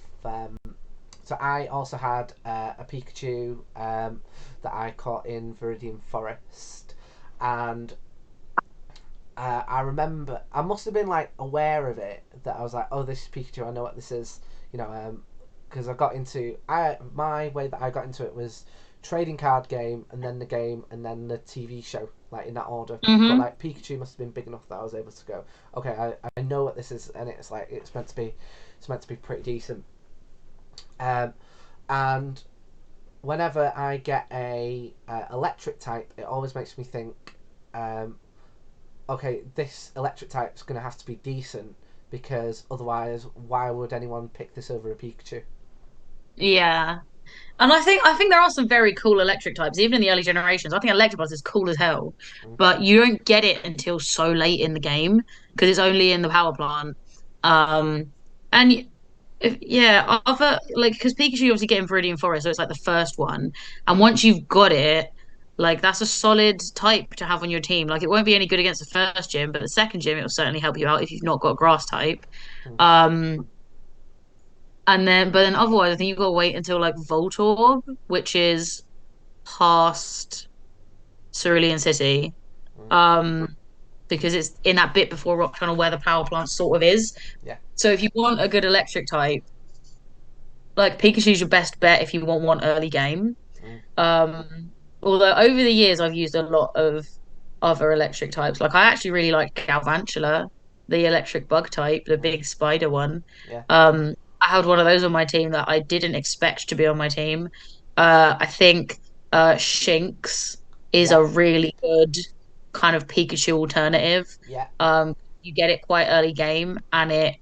So I also had a Pikachu that I caught in Viridian Forest, and I remember I must have been like aware of it, that I was like, oh, this is Pikachu. I know what this is. Because I got into my way that I got into it was trading card game, and then the game, and then the TV show, like in that order. But Hmm. like Pikachu must have been big enough that I was able to go, okay, I know what this is, and it's like it's meant to be pretty decent. Um, and whenever I get a electric type, it always makes me think, um, okay, this electric type's going to have to be decent, because otherwise, why would anyone pick this over a Pikachu? Yeah. And I think there are some very cool electric types, even in the early generations. I think Electabuzz is cool as hell, Mm. but you don't get it until so late in the game because it's only in the power plant. And yeah, other like because Pikachu you obviously get in Viridian Forest, so it's like the first one. And once you've got it, like that's a solid type to have on your team. Like it won't be any good against the first gym, but the second gym it will certainly help you out if you've not got grass type. Mm. Um, but then otherwise, I think you've got to wait until like Voltorb, which is past Cerulean City. Mm. Um, because it's in that bit before Rock Tunnel where the power plant sort of is. Yeah. So if you want a good electric type, like Pikachu's your best bet if you want one early game. Mm. Although over the years I've used a lot of other electric types. Like I actually really like Galvantula, the electric bug type, the Mm. big spider one. Yeah. I had one of those on my team that I didn't expect to be on my team. I think Shinx is Yeah. a really good kind of Pikachu alternative. Yeah. You get it quite early game, and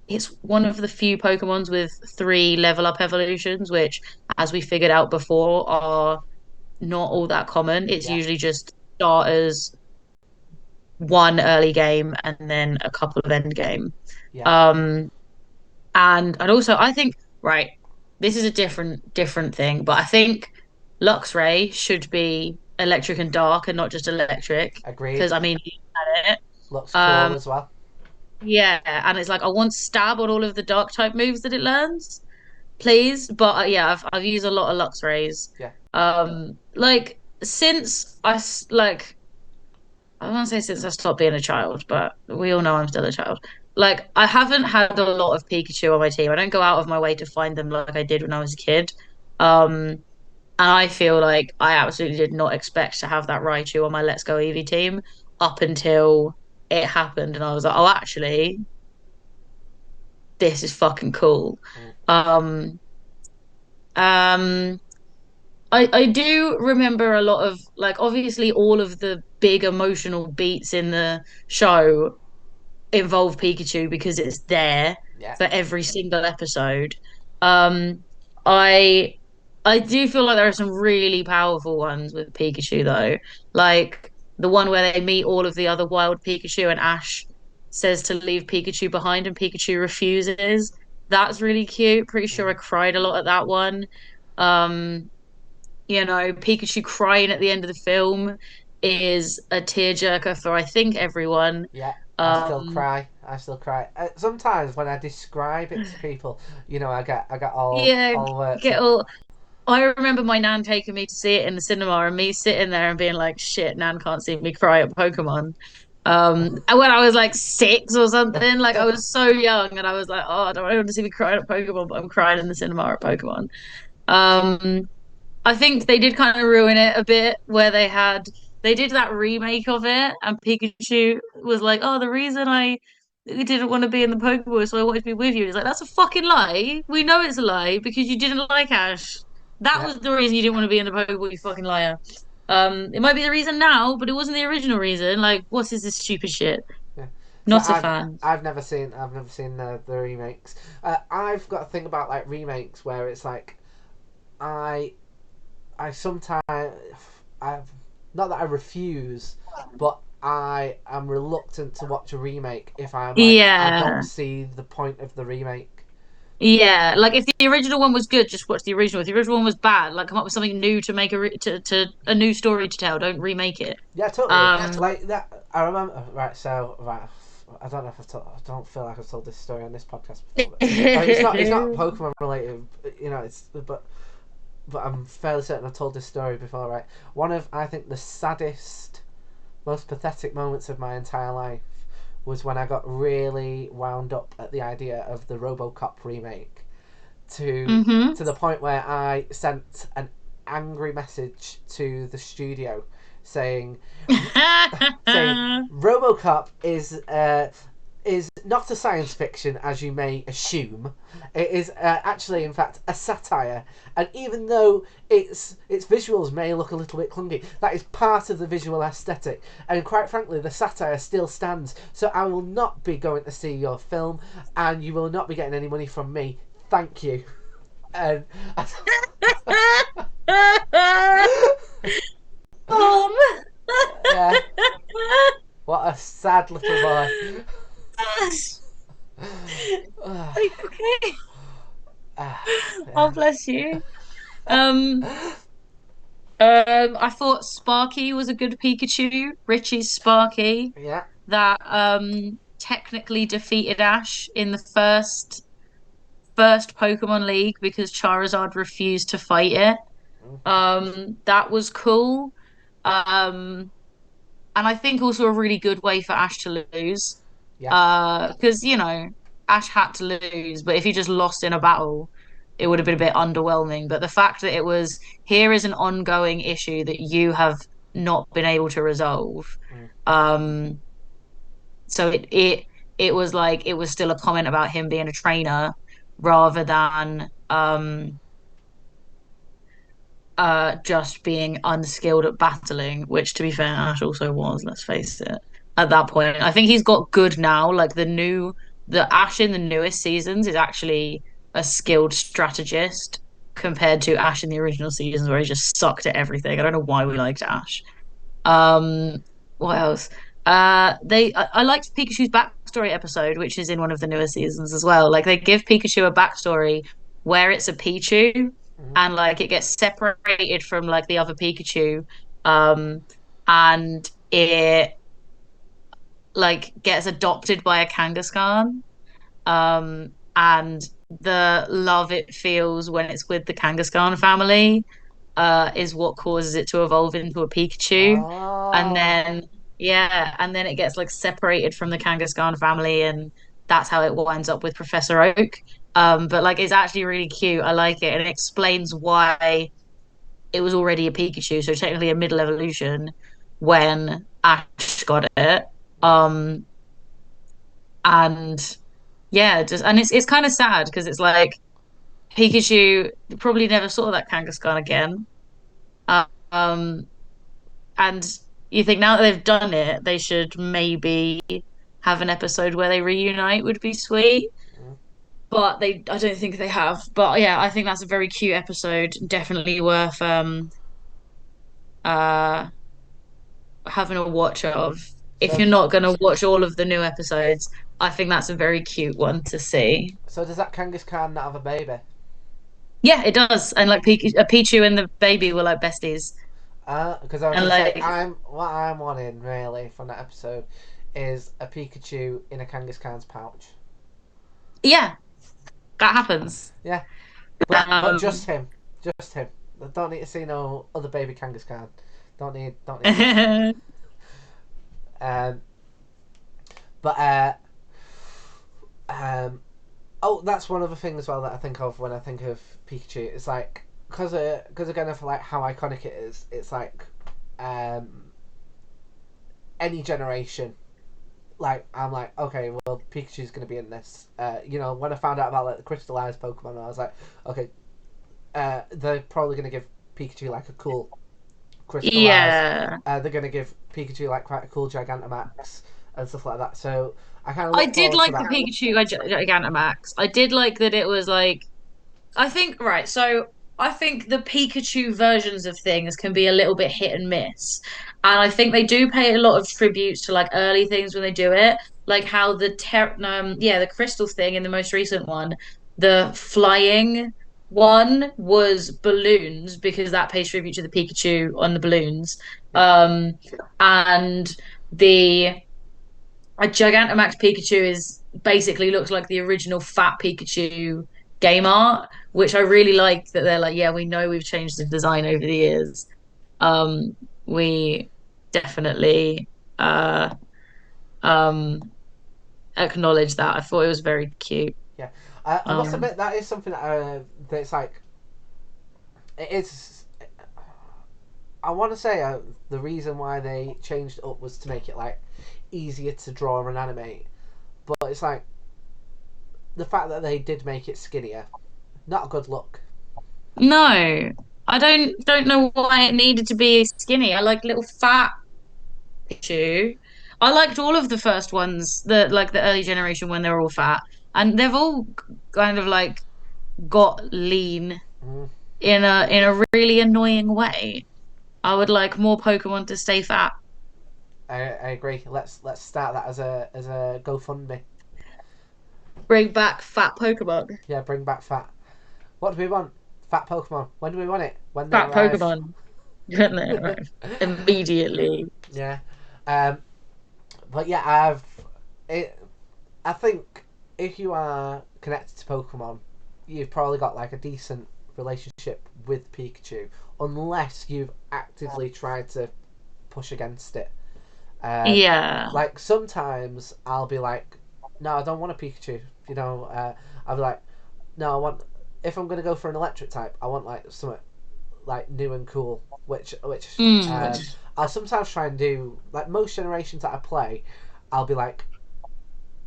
it's one of the few Pokemons with three level up evolutions, which, as we figured out before, are not all that common. It's Yeah. usually just starters, one early game, and then a couple of end game. Yeah. Um, and also I think right, this is a different thing, but I think Luxray should be electric and dark and not just electric Agreed. because I mean he had it. Looks cool Um, as well. yeah, and it's like I want stab on all of the dark type moves that it learns, please. But yeah, I've used a lot of Luxrays. Yeah. Like since like I want to say since I stopped being a child, but we all know I'm still a child. Like I haven't had a lot of Pikachu on my team. I don't go out of my way to find them like I did when I was a kid. And I feel like I absolutely did not expect to have that Raichu on my Let's Go Eevee team up until it happened, and I was like, oh, actually, this is fucking cool. Mm. Um, um, I do remember a lot of like obviously all of the big emotional beats in the show involve Pikachu because it's there Yeah. for every single episode. Um, I I do feel like there are some really powerful ones with Pikachu though, like the one where they meet all of the other wild Pikachu and Ash says to leave Pikachu behind and Pikachu refuses. That's really cute. Pretty sure Mm. I cried a lot at that one. Um, Pikachu crying at the end of the film is a tearjerker for I think everyone. Yeah. I still Um, cry. I still cry. Sometimes when I describe it to people, I get yeah, all worked get up. all. I remember my nan taking me to see it in the cinema and me sitting there and being like, shit, nan can't see me cry at Pokemon. And when I was like 6 or something, like I was so young and I was like, oh, I don't want to see me crying at Pokemon, but I'm crying in the cinema at Pokemon. Um, I think they did kind of ruin it a bit where they did that remake of it and Pikachu was like, "Oh, the reason I didn't want to be in the Pokeball so I wanted to be with you." It's like that's a fucking lie. We know it's a lie because you didn't like Ash. That Yeah. was the reason you didn't want to be in the Pokeball, you fucking liar. It might be the reason now, but it wasn't the original reason. Like, what is this stupid shit? Yeah. So Not a fan. I've never seen the remakes. I've got a thing about like remakes where it's like I I sometimes I've not that I refuse, but I am reluctant to watch a remake if I'm like I don't Yeah. see the point of the remake. Yeah, like if the original one was good, just watch the original. If the original one was bad, like come up with something new to make to a new story to tell. Don't remake it. Yeah, totally. Um, Like that, I remember. Right, so right, I don't know if I've told. I don't feel like I've told this story on this podcast before. But I mean, it's not Pokemon related. It's but I'm fairly certain I've told this story before. Right, one of I think the saddest, most pathetic moments of my entire life was when I got really wound up at the idea of the RoboCop remake to hmm to the point where I sent an angry message to the studio saying saying RoboCop is not a science fiction as you may assume. It is actually, in fact, a satire. And even though its visuals may look a little bit clunky, that is part of the visual aesthetic. And quite frankly, the satire still stands. So I will not be going to see your film, and you will not be getting any money from me. Thank you. And Tom. yeah, what a sad little boy. Okay. Oh, Yeah. bless you. Um, I thought Sparky was a good Pikachu. Richie's Sparky Yeah. that technically defeated Ash in the first Pokemon League because Charizard refused to fight it. That was cool. Um, and I think also a really good way for Ash to lose. Yeah. Because Ash had to lose, but if he just lost in a battle, it would have been a bit underwhelming. But the fact that it was here is an ongoing issue that you have not been able to resolve. Mm. Um, so it was like it was still a comment about him being a trainer rather than just being unskilled at battling, which to be fair, Ash also was, let's face it. At that point, I think he's got good now. Like the Ash in the newest seasons is actually a skilled strategist compared to Ash in the original seasons where he just sucked at everything. I don't know why we liked Ash. Um, what else? I liked Pikachu's backstory episode, which is in one of the newer seasons as well. Like they give Pikachu a backstory where it's a Pichu Mm. and like it gets separated from like the other Pikachu, um, and it like gets adopted by a Kangaskhan, and the love it feels when it's with the Kangaskhan family. is what causes it to evolve into a Pikachu. And Oh, then yeah, and then it gets like separated from the Kangaskhan family and that's how it winds up with Professor Oak. But like it's actually really cute. I like it and it explains why it was already a Pikachu, so technically a middle evolution when Ash got it. Um and yeah, just and it's kind of sad because it's like Pikachu probably never saw that Kangaskhan again. Um, and you think now that they've done it, they should maybe have an episode where they reunite would be sweet. mm. But I don't think they have. But yeah, I think that's a very cute episode. Definitely worth uh having a watch of. If So, you're not gonna watch all of the new episodes, I think that's a very cute one to see. so does that Kangaskhan not have a baby? Yeah, it does. And like Pichu and the baby were like besties. Because I was And gonna say, like what I'm wanting really from that episode is a Pikachu in a Kangaskhan's pouch. yeah, that happens. Yeah, but just Um, him, just him. I don't need to see no other baby Kangaskhan. Don't need that. Um, but um, oh, that's one other thing as well that I think of when I think of Pikachu. It's like because again of like how iconic it is. It's like um, any generation. Like I'm like okay, well Pikachu's gonna be in this. When I found out about like the crystallized Pokemon, I was like, okay, they're probably gonna give Pikachu like a cool crystallized. yeah. They're gonna give Pikachu like quite a cool Gigantamax and stuff like that. So I kind of I look did forward to like the that. Pikachu Gigantamax. I did like that it was like I think right, so I think the Pikachu versions of things can be a little bit hit and miss. And I think they do pay a lot of tributes to like early things when they do it, like how the crystal thing in the most recent one, the flying one was balloons because that pays tribute to the Pikachu on the balloons. Yeah, And the a Gigantamax Pikachu is basically looks like the original fat Pikachu game art, which I really like that they're like, yeah, we know we've changed the design over the years. We definitely uh um acknowledge that. I thought it was very cute. yeah. I must Um admit that is something that's like it is. I want to say the reason why they changed it up was to make it like easier to draw and animate, but it's like the fact that they did make it skinnier, not a good look. no, I don't know why it needed to be skinny. I like little fat Pikachu. I liked all of the first ones, the like the early generation when they were all fat, and they've all kind of like got lean Mm, in a really annoying way. I would like more Pokemon to stay fat. I agree. Let's start that as a GoFundMe. Bring back fat Pokemon. Yeah, bring back fat. What do we want? Fat Pokemon. When do we want it? When they Fat arrive. Pokemon. Immediately. Yeah. Um, but yeah, I think if you are connected to Pokemon, you've probably got like a decent relationship with Pikachu, unless you've actively tried to push against it. Um, Yeah. like sometimes I'll be like, no, I don't want a Pikachu. I'll be like, no, I want. If I'm gonna go for an electric type, I want like something like new and cool. Which Mm. I'll sometimes try and do. Like most generations that I play, I'll be like,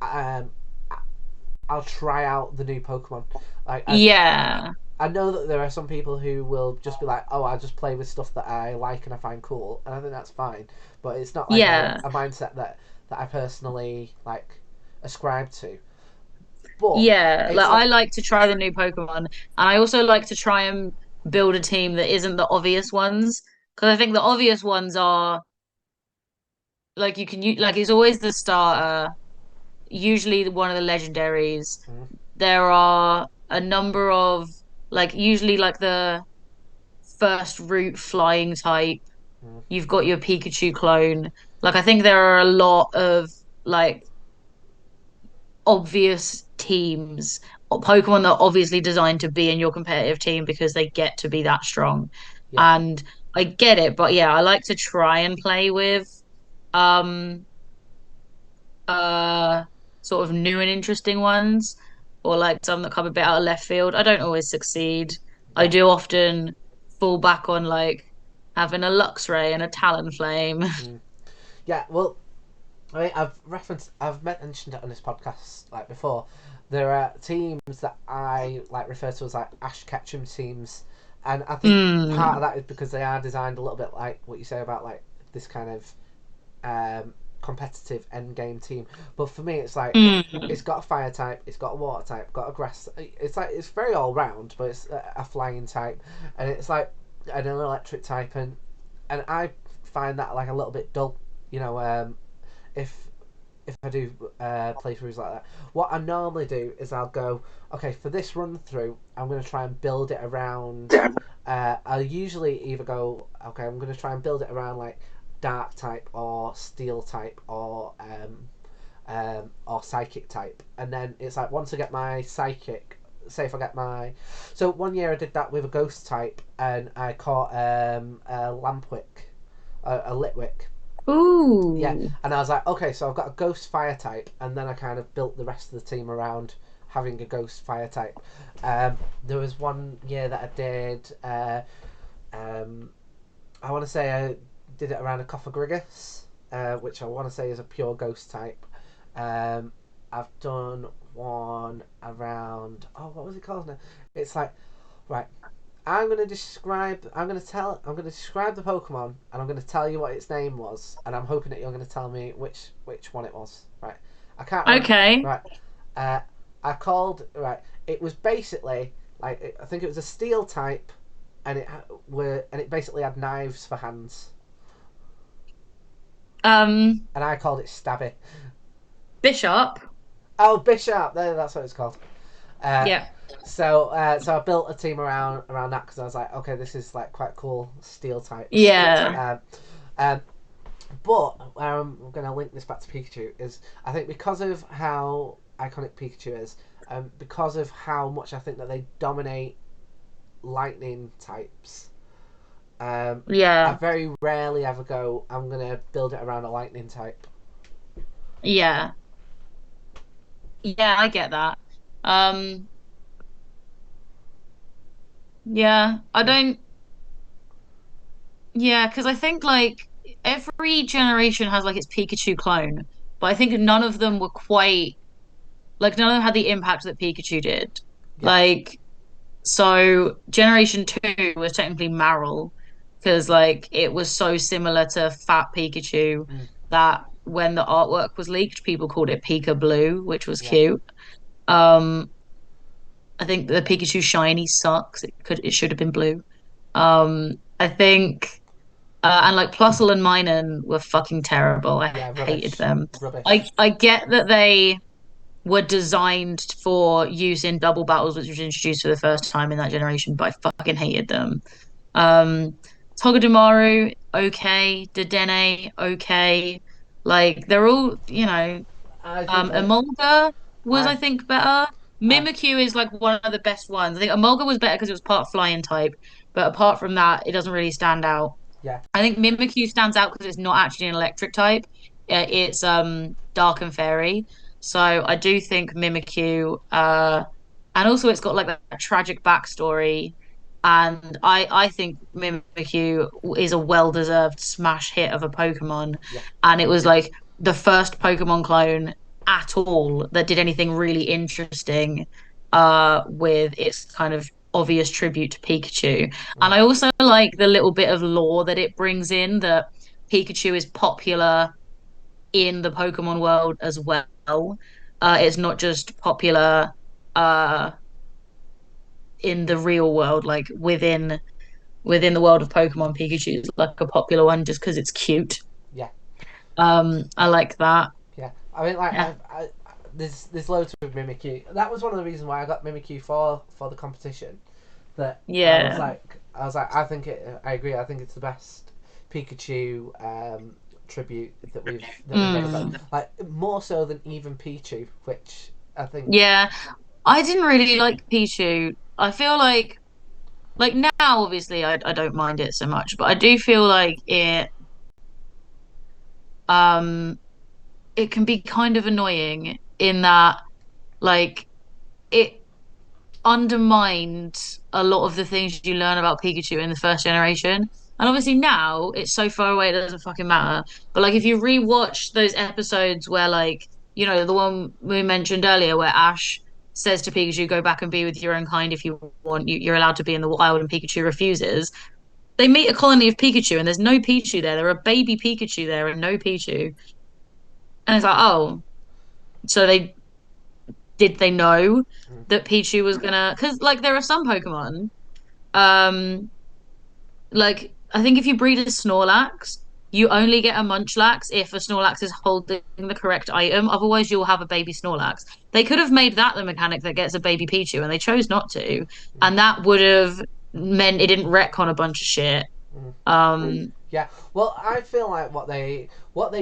um, I'll try out the new Pokemon. Like Yeah. I know that there are some people who will just be like, oh, I just play with stuff that I like and I find cool, and I think that's fine. But it's not like Yeah. a mindset that I personally like ascribe to. But Yeah. Like it's I like, like to try the new Pokemon, and I also like to try and build a team that isn't the obvious ones. Because I think the obvious ones are like you can use like it's always the starter, usually one of the legendaries. mm, There are a number of like usually like the first route flying type. mm, You've got your Pikachu clone. Like I think there are a lot of like obvious Pokemon that are obviously designed to be in your competitive team because they get to be that strong. Yeah. and I get it, but yeah, I like to try and play with um uh sort of new and interesting ones, or like some that come a bit out of left field. I don't always succeed. I Yeah. do often fall back on like having a Luxray and a Talonflame. Mm. Yeah. Well, I've mentioned it on this podcast like before. There are teams that I like refer to as like Ash Ketchum teams, and I think part of Hmm. that is because they are designed a little bit like what you say about like this kind of competitive end game team. But for me, it's like Hmm. it's got a fire type, it's got a water type, got a grass. It's like it's very all round, but it's a flying type, and it's like an electric type, and I find that like a little bit dull. You know, if I do playthroughs like that. What I normally do is I'll go, okay, for this run through, I'm going to try and build it around. I'll usually either go, okay, I'm going to try and build it around like dark type or steel type or psychic type, and then it's like once I get my psychic. Say if I get my, so one year I did that with a ghost type, and I caught a lampwick, a litwick, yeah, Ooh. and I was like, okay, so I've got a ghost fire type, and then I kind of built the rest of the team around having a ghost fire type. There was one year that I did, um, I want to say I did it around a Cophagrigus, which I want to say is a pure ghost type. Um, I've done one around, oh, what was it called now? It's like, right, I'm gonna describe the Pokemon, and I'm gonna tell you what its name was, and I'm hoping that you're gonna tell me which one it was. Right. I can't remember. Okay. Right. Uh, I called right. It was basically like I think it was a steel type, and it basically had knives for hands, Um, and I called it Stabby. Bishop. Oh, Bishop. There, that's what it's called. Uh, Yeah. so I built a team around that because I was like, okay, this is like quite cool steel type. Yeah. Um, But where I'm going to link this back to Pikachu is I think because of how iconic Pikachu is, because of how much I think that they dominate lightning types, I Yeah. very rarely ever go, I'm going to build it around a lightning type. Yeah. Yeah, I get that. Um, yeah, I Mm, don't, yeah, because I think like every generation has like its Pikachu clone, but I think none of them were quite like none of them had the impact that Pikachu did. yeah. Like, so generation two was technically Marill because like it was so similar to Fat Pikachu Mm, that when the artwork was leaked, people called it Pika Blue, which was yeah. cute. Um, I think the Pikachu shiny sucks. It should have been blue. I think and like Plusle and Minun were fucking terrible. I Yeah. hated Rubbish. them. Rubbish. I get that they were designed for use in double battles, which was introduced for the first time in that generation, but I fucking hated them. Um, Togedemaru, okay. Dedenne, okay. Like they're all, I think that Emolga was, I I've, think, better. I've, Mimikyu is like one of the best ones. I think Emolga was better because it was part flying type, but apart from that, it doesn't really stand out. yeah. I think Mimikyu stands out because it's not actually an electric type. It's dark and fairy. So I do think Mimikyu and also it's got like that tragic backstory. And I think Mimikyu is a well-deserved smash hit of a Pokemon. Yeah. And it was like the first Pokemon clone at all that did anything really interesting with its kind of obvious tribute to Pikachu. And Mm, I also like the little bit of lore that it brings in that Pikachu is popular in the Pokemon world as well. It's not just popular uh in the real world, like within the world of Pokemon, Pikachu is like a popular one just because it's cute. yeah. I like that. Yeah, I mean, like, Yeah. there's loads of Mimikyu. That was one of the reasons why I got Mimikyu for the competition. That Yeah. I think I agree. I think it's the best Pikachu tribute that we've ever got. Mm. Like more so than even Pichu, which I think. Yeah. I didn't really like Pichu. I feel like like now, obviously, I don't mind it so much, but I do feel like um it can be kind of annoying in that like it undermined a lot of the things you learn about Pikachu in the first generation. And obviously now it's so far away it doesn't fucking matter. But like if you rewatch those episodes where like, you know, the one we mentioned earlier where Ash says to Pikachu, go back and be with your own kind if you want, you're allowed to be in the wild and Pikachu refuses. They meet a colony of Pikachu and there's no Pichu there. There are baby Pikachu there and no Pichu. And it's like, oh, so they know Mm. that Pichu was gonna because like there are some Pokemon um like I think if you breed a Snorlax, you only get a Munchlax if a Snorlax is holding the correct item. Otherwise, you'll have a baby Snorlax. They could have made that the mechanic that gets a baby Pichu, and they chose not to, Mm. and that would have meant it didn't retcon a bunch of shit. Mm. Um, Yeah. Well, I feel like what they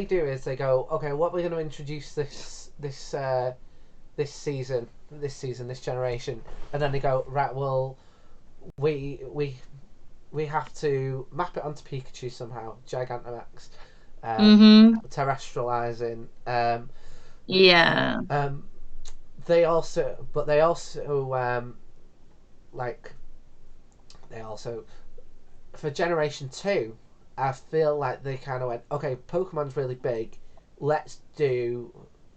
do is they go, okay, what we're going to introduce this generation, and then they go, right, well, we we we have to map it onto Pikachu somehow, Gigantamax, mhm. terrestrializing. Yeah. Um, they also like they also for Generation Two, I feel like they kind of went, okay, Pokemon's really big. Let's do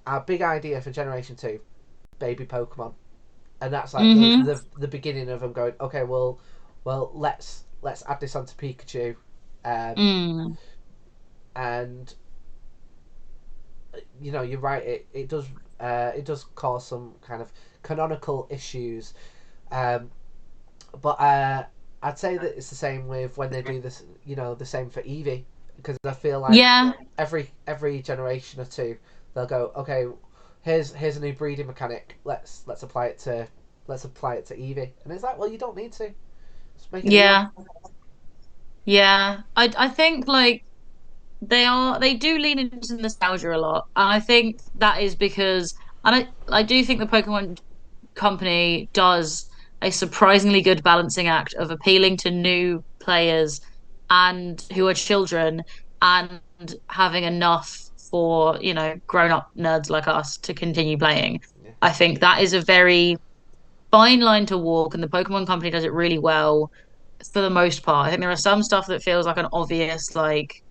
our big idea for Generation Two, baby Pokemon, and that's like the Mhm. the, the beginning of them going, okay, well, let's add this onto Pikachu, um, Mm. and you're right. It does cause some kind of canonical issues, um, but I'd say that it's the same with when they do this. The same for Eevee, because I feel like Yeah. every generation or two they'll go, okay, here's a new breeding mechanic. Let's apply it to Eevee, and it's like, well, you don't need to. Just make a new one. Yeah. Yeah. I think like they do lean into nostalgia a lot. And I think that is because and I do think the Pokemon company does a surprisingly good balancing act of appealing to new players and who are children and having enough for, you know, grown-up nerds like us to continue playing. Yeah, I think that is a very fine line to walk, and the Pokemon company does it really well for the most part. I think there are some stuff that feels like an obvious like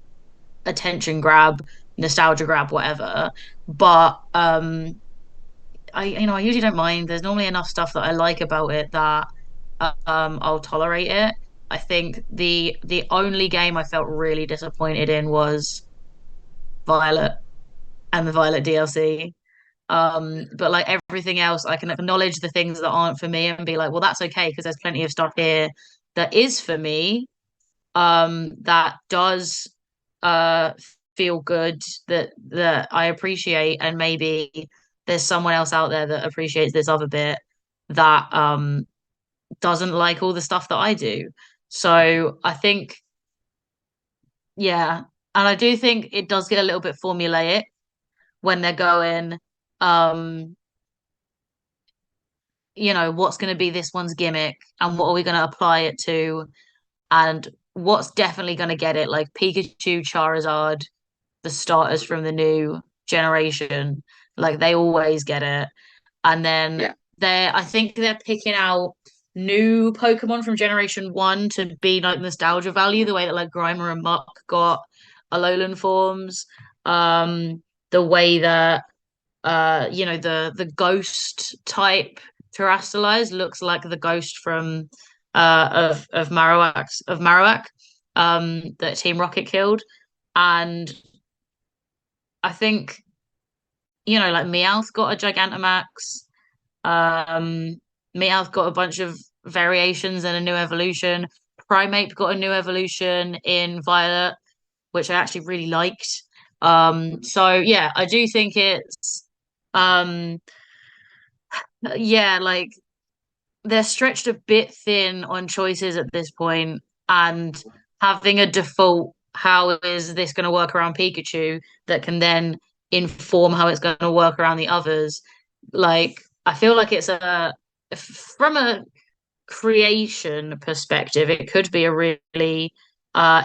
attention grab, nostalgia grab, whatever. But I usually don't mind. There's normally enough stuff that I like about it that I'll tolerate it. I think the only game I felt really disappointed in was Violet and the Violet DLC. But like everything else, I can acknowledge the things that aren't for me and be like, well, that's okay because there's plenty of stuff here that is for me. That does uh feel good that I appreciate, and maybe there's someone else out there that appreciates this other bit that doesn't like all the stuff that I do. So I think, yeah, and I do think it does get a little bit formulaic when they're going, um, what's going to be this one's gimmick and what are we going to apply it to, and what's definitely going to get it, like Pikachu, Charizard, the starters from the new generation, like they always get it. And then I think they're picking out new Pokemon from Generation One to be like nostalgia value, the way that like Grimer and Muck got Alolan forms. The way that the ghost type Terrastalize looks like the ghost from of Marowak that Team Rocket killed. And I think, like Meowth got a Gigantamax. Um, Meowth got a bunch of variations and a new evolution. Primeape got a new evolution in Violet, which I actually really liked. So yeah, I do think it's um yeah, like they're stretched a bit thin on choices at this point, and having a default, how is this going to work around Pikachu that can then inform how it's going to work around the others? Like, I feel like it's from a creation perspective, it could be a really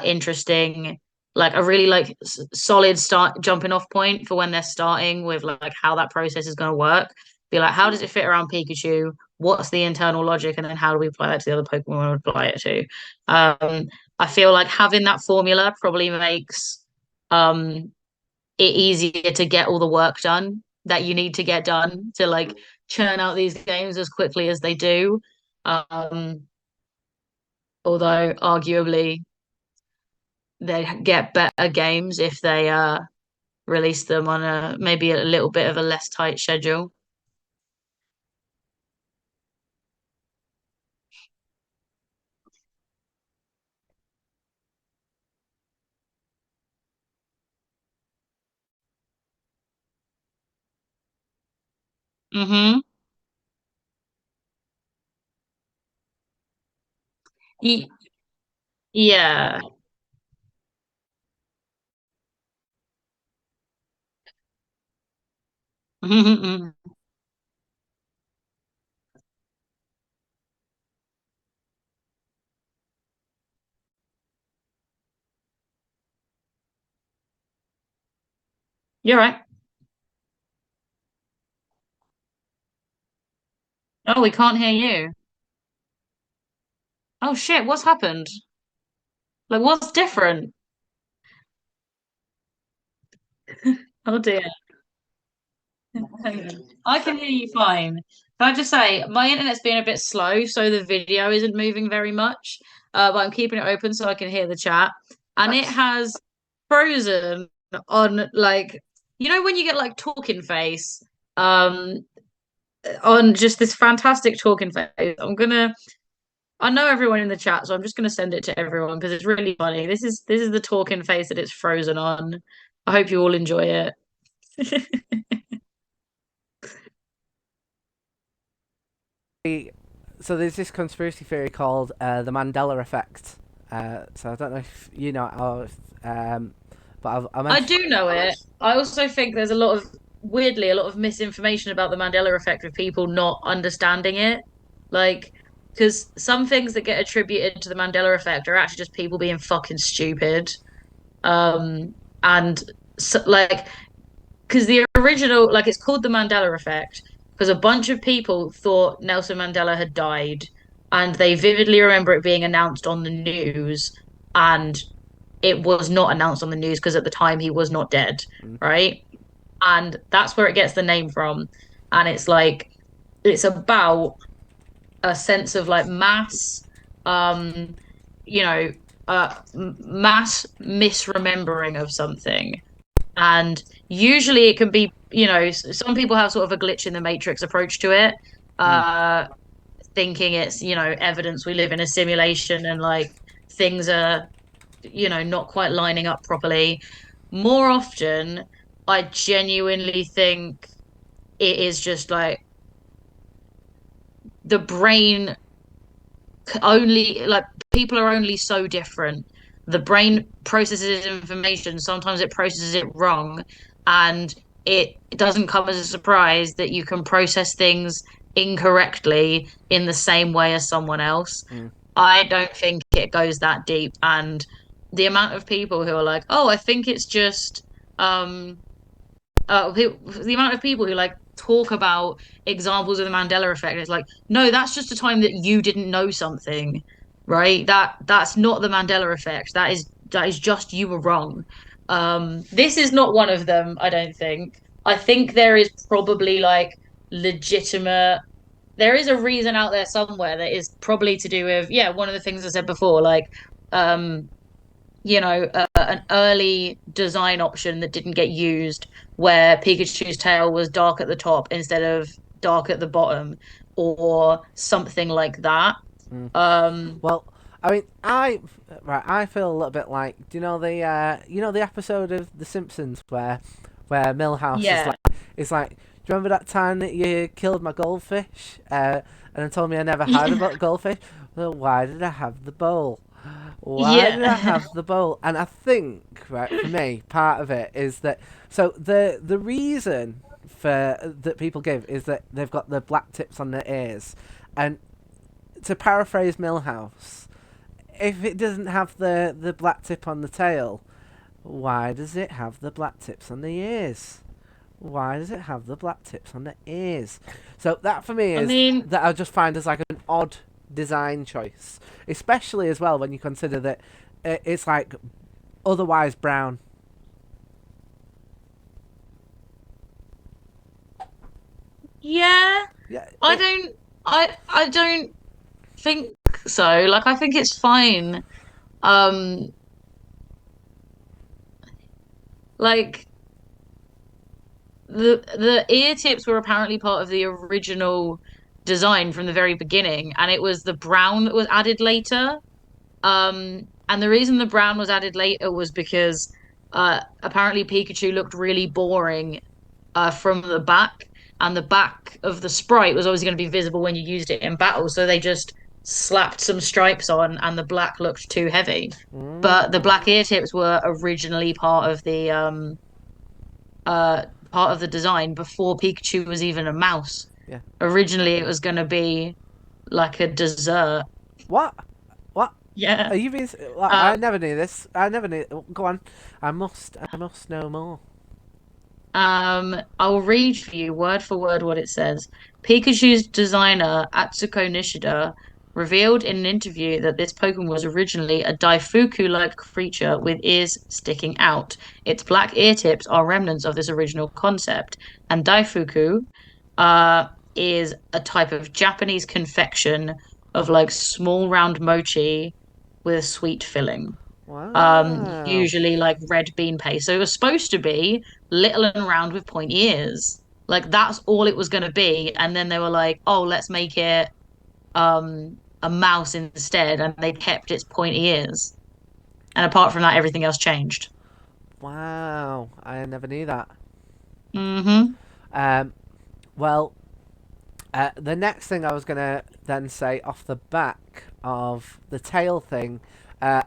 interesting, like a really like solid start jumping off point for when they're starting with like how that process is going to work. Be like, how does it fit around Pikachu? What's the internal logic, and then how do we apply that to the other Pokemon we want to apply it to? I feel like having that formula probably makes um it easier to get all the work done that you need to get done to like churn out these games as quickly as they do. Um, Although arguably they get better games if they release them on a maybe a little bit of a less tight schedule. Mm-hmm. Yeah. You're right. Oh, we can't hear you. Oh shit, what's happened? Like, what's different? Oh dear. I can hear you fine. Can I just say, my internet's been a bit slow, so the video isn't moving very much. But I'm keeping it open so I can hear the chat. And it has frozen on like, you know, when you get like talking face, um, on just this fantastic talking face. I know everyone in the chat, so I'm just gonna send it to everyone because it's really funny. This is the talking face that it's frozen on. I hope you all enjoy it. So there's this conspiracy theory called the Mandela effect. So I don't know if you know it or but I I mentioned. do know it. I also think there's a lot of, weirdly, a lot of misinformation about the Mandela effect with people not understanding it. Like, because some things that get attributed to the Mandela effect are actually just people being fucking stupid. And so, like, because the original, like, it's called the Mandela effect because a bunch of people thought Nelson Mandela had died, and they vividly remember it being announced on the news, and it was not announced on the news because at the time he was not dead, Mm, right? And that's where it gets the name from. And it's like it's about a sense of like mass, um, you know, mass misremembering of something. And usually it can be, some people have sort of a glitch in the matrix approach to it, mm, uh, thinking it's, evidence we live in a simulation and like things are, not quite lining up properly. More often, I genuinely think it is just like the brain only, like, people are only so different. The brain processes information, sometimes it processes it wrong, and it doesn't come as a surprise that you can process things incorrectly in the same way as someone else. mm, I don't think it goes that deep. And the amount of people who are like, oh, I think it's just um the amount of people who like talk about examples of the Mandela effect. It's like, no, that's just a time that you didn't know something, right? That's not the Mandela effect. That is just you were wrong. This is not one of them, I don't think. I think there is probably like legitimate, there is a reason out there somewhere that is probably to do with, yeah, one of the things I said before, like um an early design option that didn't get used, where Pikachu's tail was dark at the top instead of dark at the bottom, or something like that. mm. Um, Well, I mean, I feel a little bit like, do you know the episode of The Simpsons where Milhouse yeah, is like, do you remember that time that you killed my goldfish and then told me I never had yeah, a goldfish? Well, why did I have the bowl? Why did I yeah, have the bowl? And I think, right, for me, part of it is that, so the reason for that people give is that they've got the black tips on their ears, and to paraphrase Millhouse, if it doesn't have the black tip on the tail, why does it have the black tips on the ears? Why does it have the black tips on the ears? So that for me I is mean, that I just find as like an odd design choice, especially as well when you consider that it's like otherwise brown. yeah, Yeah, I don't, I don't think so. Like, I think it's fine. Um, like the ear tips were apparently part of the original design from the very beginning, and it was the brown that was added later. And the reason the brown was added later was because apparently Pikachu looked really boring from the back, and the back of the sprite was always going to be visible when you used it in battle. So they just slapped some stripes on, and the black looked too heavy. But the mm, black ear tips were originally part of the design before Pikachu was even a mouse. yeah. Originally, it was going to be like a dessert. What? What? Yeah. Are you being? Well, I Um, never knew this. I never knew. Go on. I must know more. I'll read for you word for word what it says. Pikachu's designer, Atsuko Nishida, revealed in an interview that this Pokemon was originally a Daifuku-like creature with ears sticking out. Its black ear tips are remnants of this original concept, and Daifuku, uh, is a type of Japanese confection of like small round mochi with a sweet filling. Wow. Usually like red bean paste. So it was supposed to be little and round with pointy ears. Like that's all it was going to be. And then they were like, oh, let's make it a mouse instead. And they kept its pointy ears. And apart from that, everything else changed. Wow. I never knew that. Hmm. Um. Well, the next thing I was gonna then say off the back of the tail thing, uh,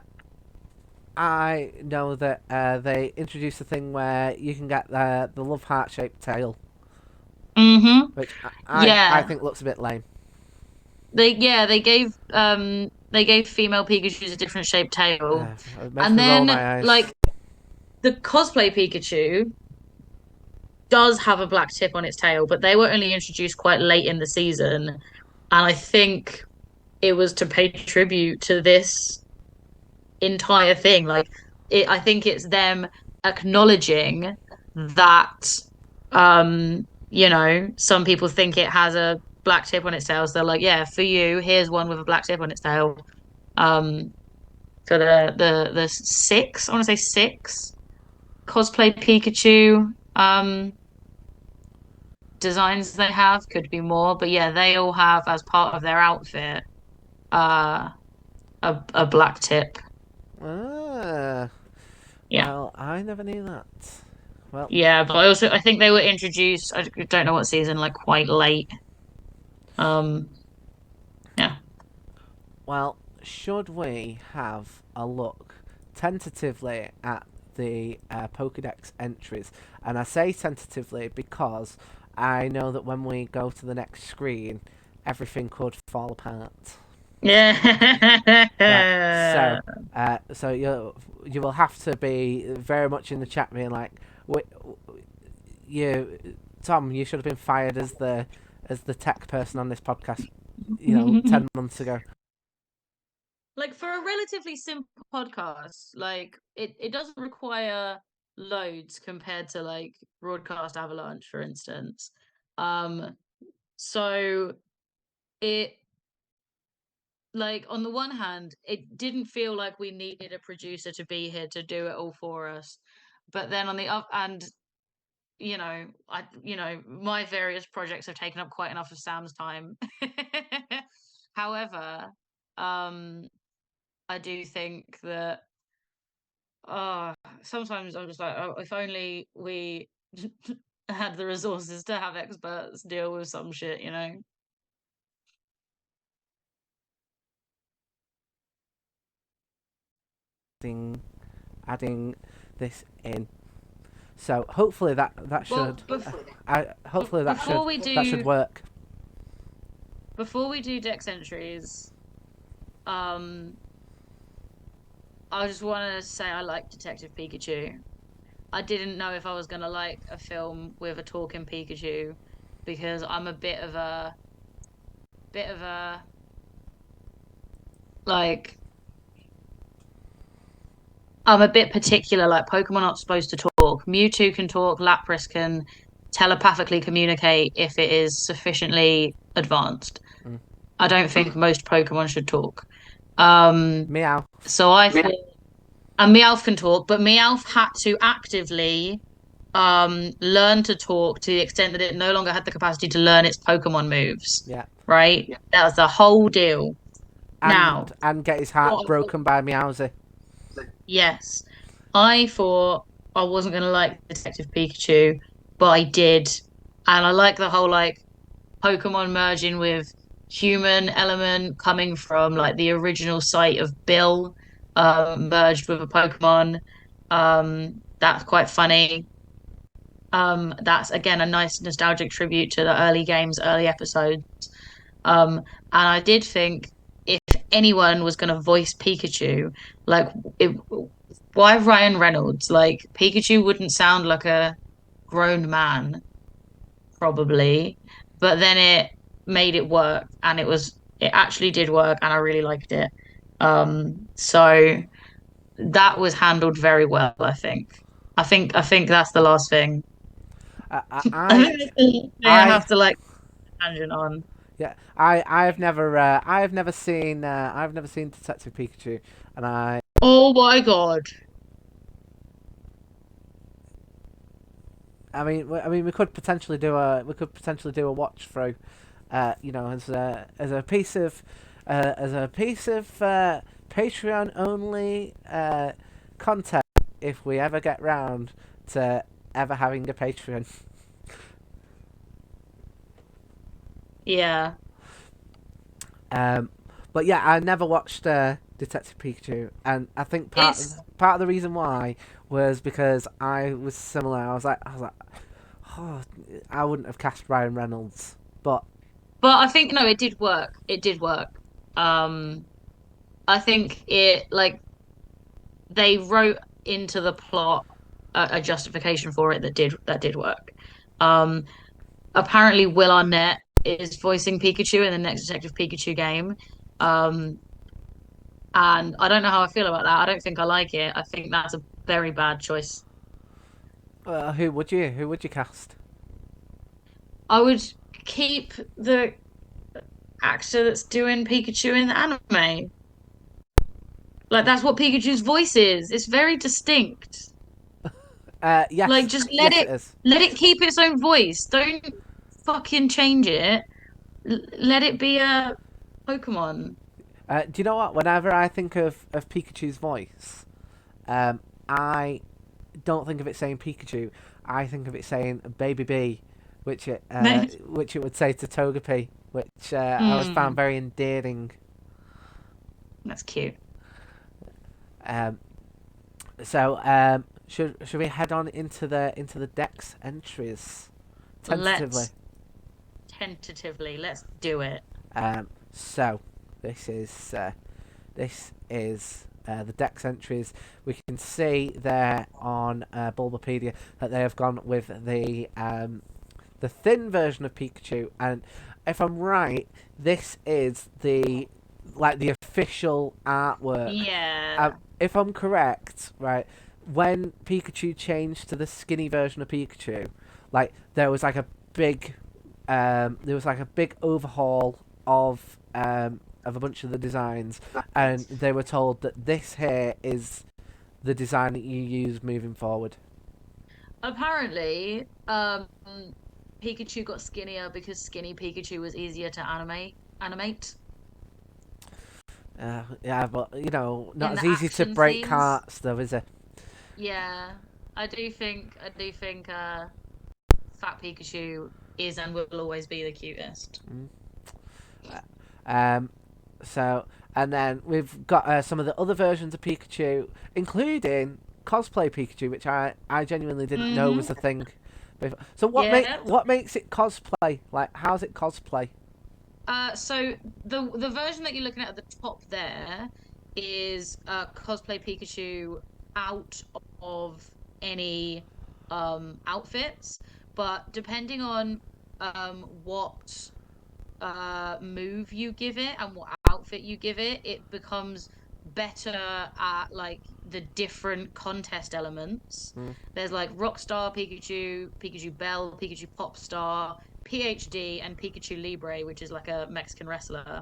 I know that they introduced a thing where you can get the love heart shaped tail, Hmm. which I Yeah. think looks a bit lame. They gave female Pikachus a different shaped tail. It makes And me roll then my eyes. like the cosplay Pikachu does have a black tip on its tail, but they were only introduced quite late in the season. And I think it was to pay tribute to this entire thing. I think it's them acknowledging that, some people think it has a black tip on its tail. So they're like, yeah, for you, here's one with a black tip on its tail. Um, for the six, I want to say six cosplay Pikachu. Designs they have could be more, but yeah, they all have as part of their outfit uh a black tip. Ah, Yeah. well, I never knew that. Well, Yeah, but I think they were introduced, I don't know what season, like quite late. Um yeah. well, should we have a look tentatively at the Pokédex entries? And I say tentatively because I know that when we go to the next screen, everything could fall apart. Right. Yeah. So you will have to be very much in the chat, being like, you, Tom, you should have been fired as the tech person on this podcast. 10 months ago. Like for a relatively simple podcast, like it doesn't require loads compared to like Broadcast Avalanche, for instance. Um, so it like on the one hand, it didn't feel like we needed a producer to be here to do it all for us. But then on the up and my various projects have taken up quite enough of Sam's time. However, um, I do think that sometimes I'm just like, oh, if only we had the resources to have experts deal with some shit, you know? Adding this in. So hopefully that Well, should I hopefully before we that should do, work. before we do Dex entries, um, I just want to say I like Detective Pikachu. I didn't know if I was gonna like a film with a talking Pikachu because I'm a bit of a like I'm a bit particular. Like Pokemon aren't supposed to talk. Mewtwo can talk. Lapras can telepathically communicate if it is sufficiently advanced. Mm. I don't think most Pokemon should talk. Um, Meow. so I thought, and Meowth can talk, but Meowth had to actively learn to talk to the extent that it no longer had the capacity to learn its Pokemon moves. Yeah. Right? That was the whole deal. Now, And get his heart what broken by Meowsy. yes. I thought I wasn't gonna like Detective Pikachu, but I did. And I like the whole like Pokemon merging with human element coming from like the original site of Bill, merged with a Pokemon. That's quite funny. That's again a nice nostalgic tribute to the early games, early episodes. Um, and I did think if anyone was going to voice Pikachu, like, it, why Ryan Reynolds? Like, Pikachu wouldn't sound like a grown man, probably, but then it made it work, and it actually did work, and I really liked it. So that was handled very well, I think. I think that's the last thing. I, I, I I, think that's the last thing I I have to like tangent on. yeah, I've never seen Detective Pikachu, and Oh my God. I mean, we could potentially do a watch through, as a piece of Patreon only content if we ever get round to ever having a Patreon. Yeah. Um, but yeah, I never watched Detective Pikachu, and I think It's part of the reason why was because I was similar. I was like, oh, I wouldn't have cast Ryan Reynolds, but But I think no, it did work. It did work. Um, I think it like they wrote into the plot a justification for it that did work. Um, Apparently Will Arnett is voicing Pikachu in the next Detective Pikachu game. Um, and I don't know how I feel about that. I don't think I like it. I think that's a very bad choice. who would you cast? I would keep the actor that's doing Pikachu in the anime. Like that's what Pikachu's voice is. It's very distinct. Like just Yes, it is. let it keep its own voice. Don't fucking change it. Let it be a Pokemon. Do you know what? Whenever I think of Pikachu's voice, I don't think of it saying Pikachu. I think of it saying Baby B, which it would say to Togepi, which I always found Hmm, very endearing. that's cute. Um, should we head on into the Dex entries tentatively? Let's let's do it. So this is the Dex entries. We can see there on Bulbapedia that they have gone with the thin version of Pikachu, and if I'm right, this is the official artwork. Yeah. If I'm correct, right, when Pikachu changed to the skinny version of Pikachu, like there was like a big overhaul of a bunch of the designs, and they were told that this here is the design that you use moving forward. Apparently, Pikachu got skinnier because skinny Pikachu was easier to animate Yeah, but not in as the easy to action break scenes. hearts, though, is it? Yeah, I do think Fat Pikachu is and will always be the cutest. Mm. Um, so, and then we've got some of the other versions of Pikachu, including cosplay Pikachu, which I genuinely didn't know was Hmm. a thing. Before. So Yeah. what makes it cosplay? Like, how's it cosplay? So the version that you're looking at the top there is cosplay Pikachu out of any outfits, but depending on what move you give it and what outfit you give it, it becomes better at like the different contest elements. Mm. There's like Rockstar Pikachu, Pikachu Bell, Pikachu Popstar, PhD, and Pikachu Libre, which is like a Mexican wrestler.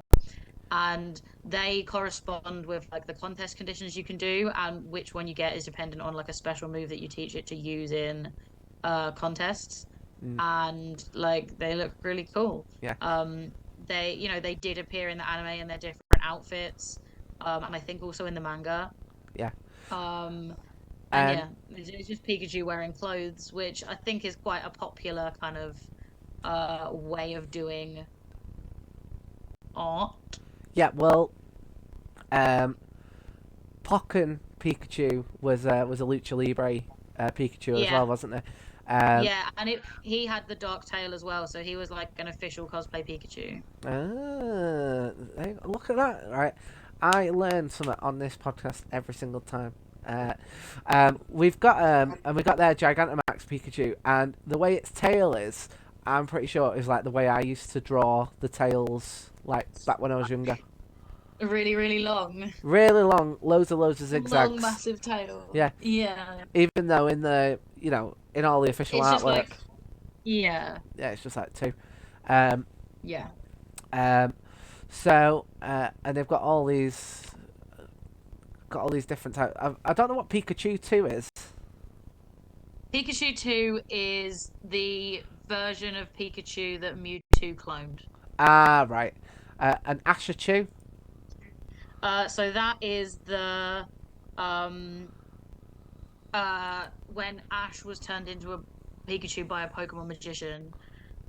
And they correspond with like the contest conditions you can do, and which one you get is dependent on like a special move that you teach it to use in contests. Mm. And like they look really cool. Yeah. They did appear in the anime in their different outfits, and I think also in the manga. Yeah. Um, and Um. yeah, it's just Pikachu wearing clothes, which I think is quite a popular kind of way of doing art. Yeah. Well. Pokken Pikachu was a Lucha Libre Pikachu as well, Yeah, wasn't it? Um. yeah, and he had the dark tail as well, so he was like an official cosplay Pikachu. Look at that! Right, I learn something on this podcast every single time. Uh, we've got and we got their Gigantamax Pikachu, and the way its tail is, I'm pretty sure is like the way I used to draw the tails, like back when I was younger. Really, really long, Really long, loads of long, zigzags. massive tail. Yeah, Yeah, even though in the in all the official it's just artwork, like yeah, yeah, it's just like two. Um, yeah. um, so and they've got all these different types. I don't know what Pikachu 2 is. Pikachu 2 is the version of Pikachu that Mewtwo cloned. Ah, right. An Ashachu. So that is the um when Ash was turned into a Pikachu by a Pokemon magician.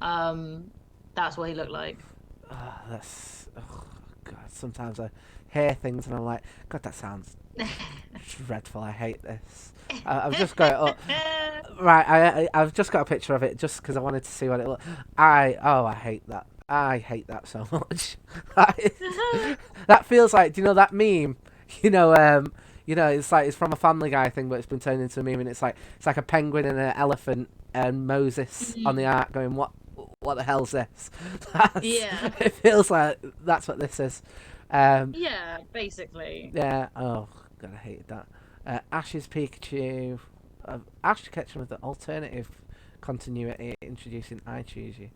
Um that's what he looked like. That's God. Sometimes I hear things and I'm like, God, that sounds dreadful. I hate this. I've just got it up. Right, I've just got a picture of it just because I wanted to see what it looked. I hate that. I hate that so much. That feels like, do you know that meme? You know, it's like it's from a Family Guy thing, but it's been turned into a meme, and it's like a penguin and an elephant and Moses on the ark going, what the hell's this? Yeah. It feels like that's what this is. Yeah, basically. Yeah. Oh God, I hated that. Ash's Pikachu. Ash Ketchum with the alternative continuity introducing I Choose You.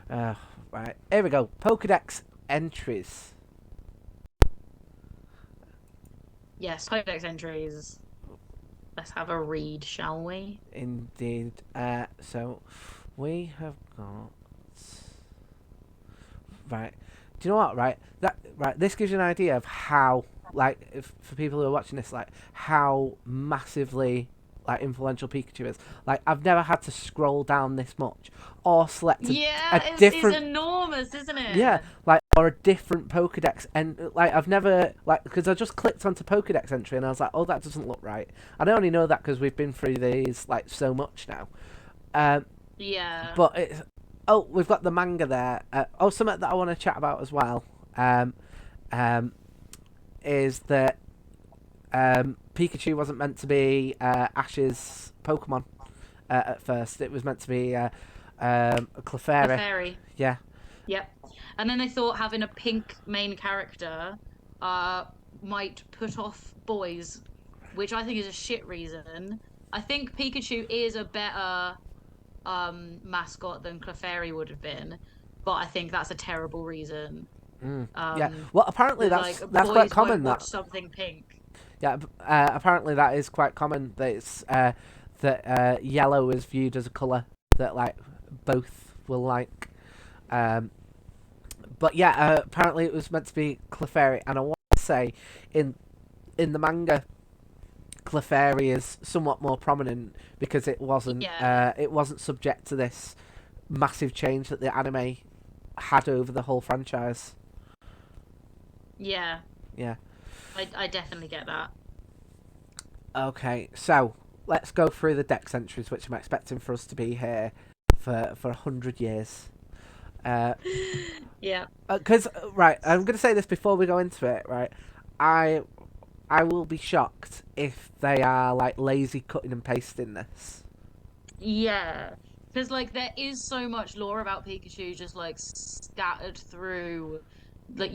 Right, here we go. Pokedex entries. Yes, Podex entries. Let's have a read, shall we? Indeed. So we have got. Right. Do you know what? Right. This gives you an idea of how, like, if, for people who are watching this, like, how massively like influential Pikachu is. Like, I've never had to scroll down this much or select Yeah, a it's different. enormous, isn't Yeah, it? like or a different Pokedex, and like I've never like because I just clicked onto Pokedex entry and I was like, oh, that doesn't look right. And I only know that because we've been through these like so much now. Um, Yeah. but it's we've got the manga there. Something that I want to chat about as well. Um, is that Pikachu wasn't meant to be Ash's Pokemon at first. It was meant to be Clefairy. Clefairy. Yeah. Yep. And then they thought having a pink main character might put off boys, which I think is a shit reason. I think Pikachu is a better mascot than Clefairy would have been, but I think that's a terrible reason. Yeah. Well, apparently Like that's quite boys common. won't watch That something pink. yeah. Apparently that is quite common. That it's yellow is viewed as a color that like both will like. But yeah, apparently it was meant to be Clefairy, and I want to say in the manga, Clefairy is somewhat more prominent because Yeah. it wasn't subject to this massive change that the anime had over the whole franchise. Yeah. Yeah. I definitely get that. Okay, so let's go through the dex entries, which I'm expecting for us to be here for 100 years. Uh, Yeah. Because right, I'm gonna say this before we go into it. Right, I I will be shocked if they are like lazy cutting and pasting this. Yeah. Because like there is so much lore about Pikachu just like scattered through like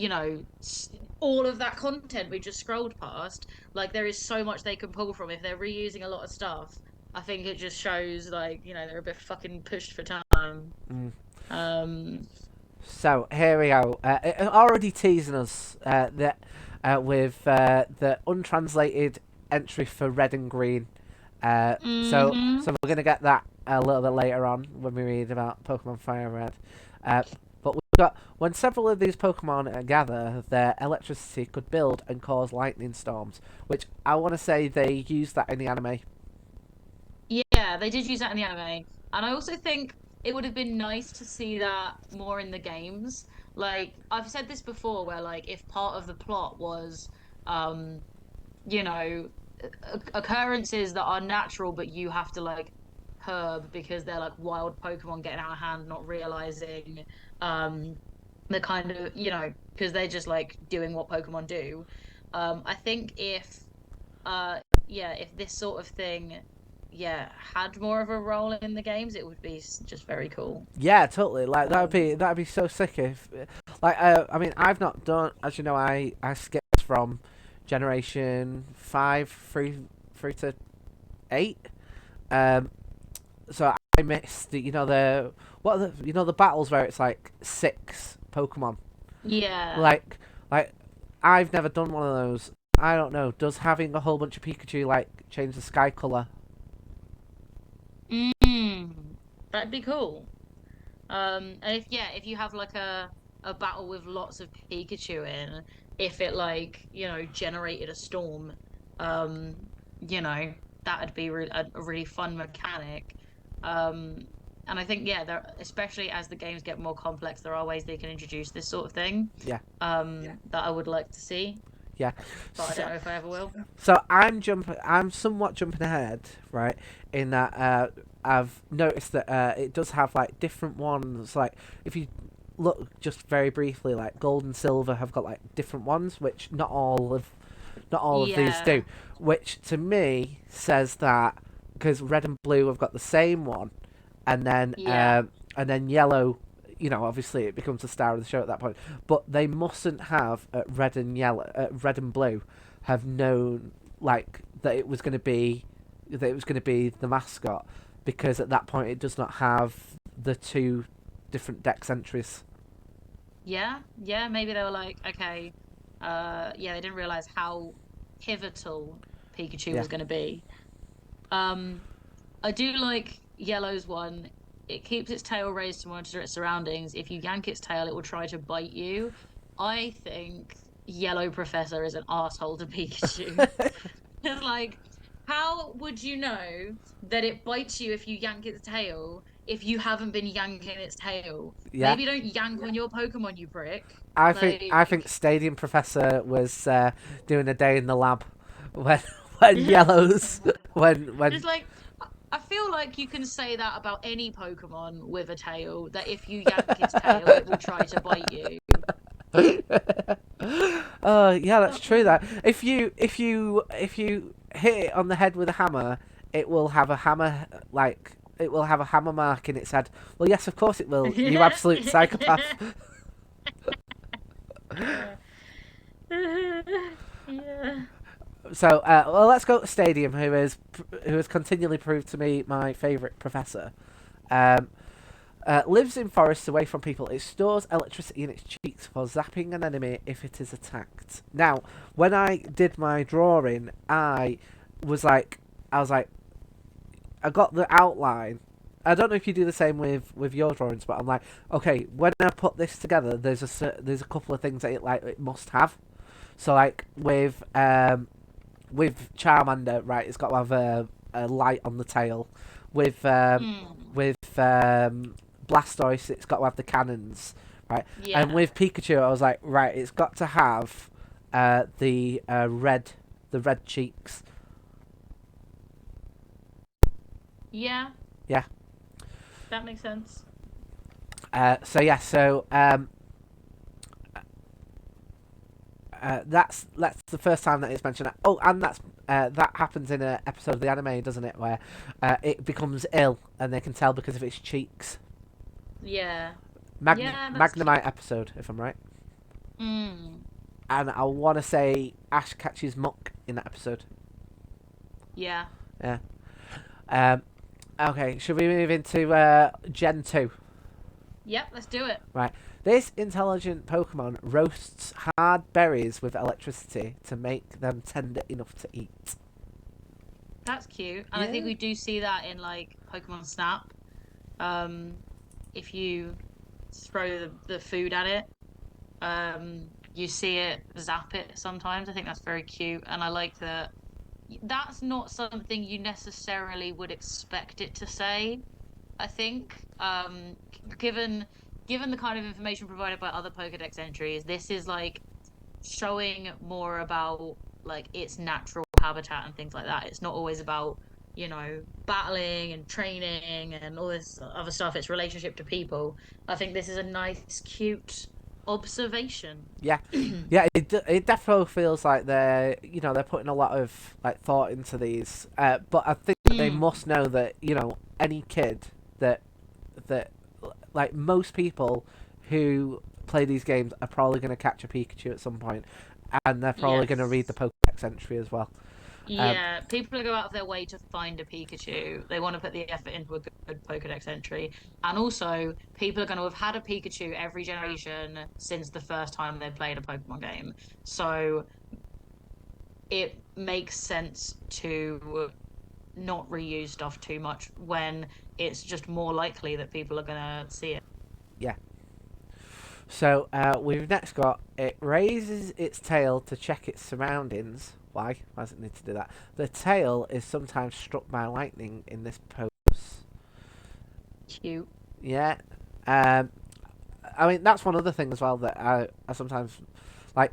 all of that content we just scrolled past. Like there is so much they can pull from if they're reusing a lot of stuff. I think it just shows like, they're a bit fucking pushed for time. Mm. Um So here we go. It already teasing us that with the untranslated entry for red and green. So mhm. we're gonna get that a little bit later on when we read about Pokemon Fire and Red. But we've got when several of these Pokemon gather, their electricity could build and cause lightning storms, which I want to say they used that in the anime. Yeah, they did use that in the anime. And I also think it would have been nice to see that more in the games. Like, I've said this before, where, like, if part of the plot was, um, you know, occurrences that are natural, but you have to, like, curb because they're, like, wild Pokemon getting out of hand, not realizing, um, the kind of, because they're just, like, doing what Pokemon do. I think if this sort of thing, had more of a role in the games, it would be just very cool. Yeah, totally. Like Um, that'd be so sick if, like, I mean, I've not done, as you know, I skipped from Generation 5 through to 8. Um, so I missed the what are the battles where it's like 6 Pokemon. yeah. Like like I've never done one of those. I don't know. Does having a whole bunch of Pikachu like change the sky color? That'd be cool. And if you have like a battle with lots of Pikachu in, if it like, generated a storm, um, that'd be a really fun mechanic. Um, and I think there, especially as the games get more complex, there are ways they can introduce this sort of thing. Yeah, That I would like to see, yeah. but I don't So, know if I ever will. so I'm somewhat jumping ahead, right? In that I've noticed that it does have like different ones. Like if you look just very briefly, like gold and silver have got like different ones, which not all of these Yeah, do. Which to me says that because red and blue have got the same one, yeah, and then yellow. Obviously it becomes the star of the show at that point. But they mustn't have red and blue, have known like that it was going to be the mascot because at that point it does not have the two different dex entries. yeah. Maybe they were like, okay, they didn't realize how pivotal Pikachu Yeah, was going to be. Um, I do like Yellow's one. It keeps its tail raised to monitor its surroundings. If you yank its tail, it will try to bite you. I think Yellow Professor is an asshole to Pikachu. It's like, how would you know that it bites you if you yank its tail if you haven't been yanking its tail? yeah. Maybe don't yank on your Pokemon, you prick. I think Like, Stadium Professor was doing a day in the lab when when yellows when just like I feel like you can say that about any Pokemon with a tail, that if you yank its tail, it will try to bite you. Oh yeah, that's true. Um, That if you hit it on the head with a hammer, it will have a hammer it will have a hammer mark in its head. Well, yes, of course it will. You yeah. absolute psychopath. Yeah. Yeah. So, well, let's go to Stadium, who has continually proved to me my favourite professor. Um, lives in forests away from people. It stores electricity in its cheeks for zapping an enemy if it is attacked. Now, when I did my drawing, I was like, I got the outline. I don't know if you do the same with your drawings, but I'm like, okay, when I put this together, there's a couple of things that it must have. So like with Charmander, right, it's got to have a light on the tail. With Mm. Blastoise, it's got to have the cannons, right? And Yeah. with Pikachu, I was like, right, it's got to have the red cheeks. Yeah. Yeah. That makes sense. So yeah, so That's the first time that it's mentioned. Oh, and that happens in an episode of the anime, doesn't it? Where it becomes ill, and they can tell because of its cheeks. Yeah. Yeah, that's cute. Magnemite episode, if I'm right. Mm. And I want to say Ash catches Muck in that episode. Yeah. Yeah. Um. Okay. Should we move into Gen 2? Yep, let's do it. Right. This intelligent Pokemon roasts hard berries with electricity to make them tender enough to eat. That's cute. And I think Yeah. we do see that in like Pokemon Snap. Um, if you throw the food at it, you see it zap it sometimes. I think that's very cute. And I like that that's not something you necessarily would expect it to say. I think, given given the kind of information provided by other Pokedex entries, this is like showing more about like its natural habitat and things like that. It's not always about, battling and training and all this other stuff. It's relationship to people. I think this is a nice, cute observation. Yeah, yeah. It definitely feels like they're putting a lot of like thought into these. But I think that they Mm, must know that any kid that that like most people who play these games are probably going to catch a Pikachu at some point, and they're probably going to read the yes. Pokédex entry as well. Um, Yeah, people go out of their way to find a Pikachu. They want to put the effort into a good Pokedex entry. And also, people are going to have had a Pikachu every generation since the first time they played a Pokemon game. So it makes sense to not reuse stuff too much when it's just more likely that people are going to see it. yeah. So we've next got it raises its tail to check its surroundings. Why? Why does it need to do that? The tail is sometimes struck by lightning in this pose. Cute. Yeah. Um, I mean that's one other thing as well that I sometimes like.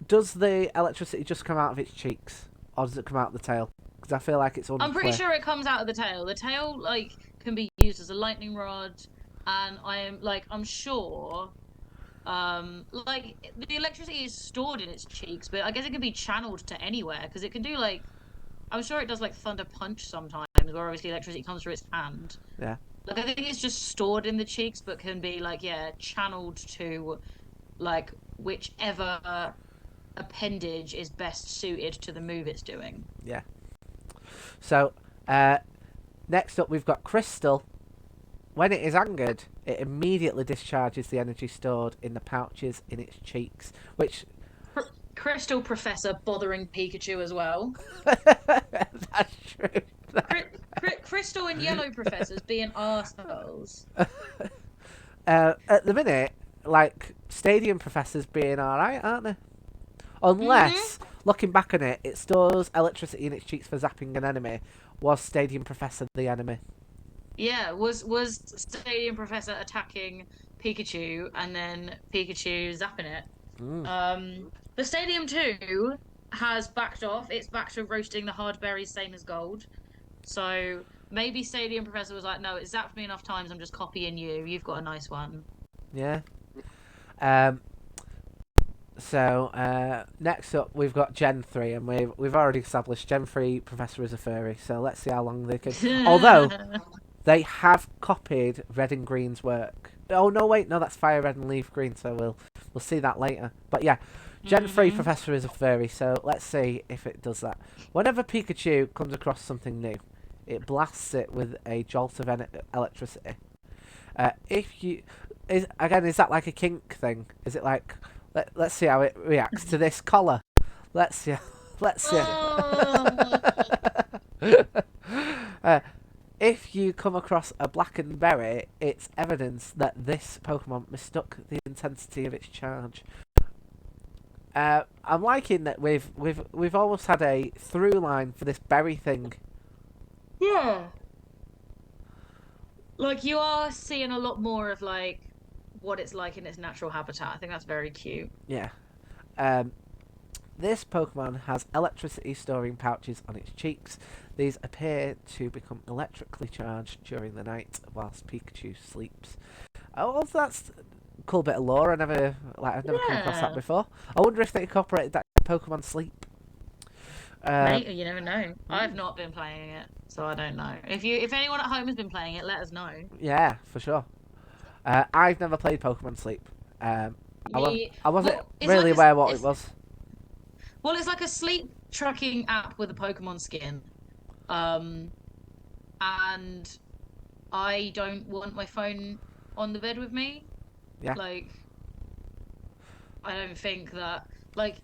Does the electricity just come out of its cheeks, or does it come out of the tail? Because I feel like it's I'm pretty unclear. sure it comes out of the tail. The tail, like, can be used as a lightning rod, and I'm sure like the electricity is stored in its cheeks, but I guess it can be channeled to anywhere because it can do like I'm sure it does like thunder punch sometimes, where obviously electricity comes through its hand. Yeah. Like I think it's just stored in the cheeks, but can be like channeled to like whichever appendage is best suited to the move it's doing. Yeah. So next up we've got Crystal. When it is angered, it immediately discharges the energy stored in the pouches in its cheeks, which Crystal Professor bothering Pikachu as well. that's true. Crystal and Yellow Professors being arseholes. At the minute, like Stadium Professor's being alright, aren't they? Unless, Hmm. looking back on it, it stores electricity in its cheeks for zapping an enemy. Was Stadium Professor the enemy? Yeah, was Stadium Professor attacking Pikachu and then Pikachu zapping it. Mm. The Stadium 2 has backed off. It's back to roasting the hard berries, same as gold. So maybe Stadium Professor was like, no, it zapped me enough times. I'm just copying you. You've got a nice one. Yeah. Um, So next up, we've got Gen 3, and we've already established Gen 3 Professor is a furry. So let's see how long they can. Although they have copied Red and Green's work. Oh no, wait, no, that's Fire Red and Leaf Green. So we'll see that later. But yeah, Gen 3 Hmm. Professor is a furry. So let's see if it does that. Whenever Pikachu comes across something new, it blasts it with a jolt of electricity. If you is that like a kink thing? Is it like let's see how it reacts to this collar. Let's see. Let's see. Oh. uh, if you come across a blackened berry, it's evidence that this Pokemon mistook the intensity of its charge. I'm liking that we've almost had a through line for this berry thing. Yeah. Like you are seeing a lot more of like what it's like in its natural habitat. I think that's very cute. Yeah. This Pokemon has electricity storing pouches on its cheeks. These appear to become electrically charged during the night whilst Pikachu sleeps. Oh, that's cool bit of lore. I've never come across that Yeah. before. I wonder if they incorporated that in Pokemon Sleep. Mate, you never know. I've Mm, not been playing it, so I don't know. If anyone at home has been playing it, let us know. yeah, for sure. I've never played Pokemon Sleep. Um, Ye I wasn't well, really aware what it was. it's like a sleep tracking app with a Pokemon skin. Um, and I don't want my phone on the bed with me. Yeah, Like, I don't think that, like,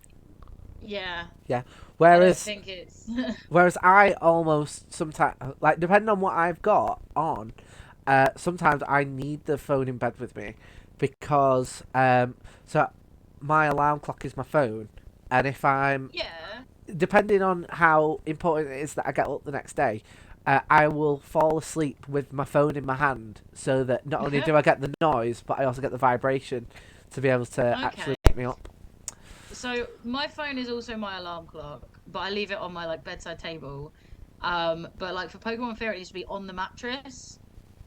yeah, yeah. I don't Whereas think it's. Whereas I almost sometimes, like, depending on what I've got on, sometimes I need the phone in bed with me because, so my alarm clock is my phone, and if I'm, Yeah. depending on how important it is that I get up the next day, I will fall asleep with my phone in my hand so that not only do I get the noise, but I also get the vibration to be able to actually Okay. wake me up. So my phone is also my alarm clock, but I leave it on my like bedside table. But like for Pokemon Fear, it needs to be on the mattress.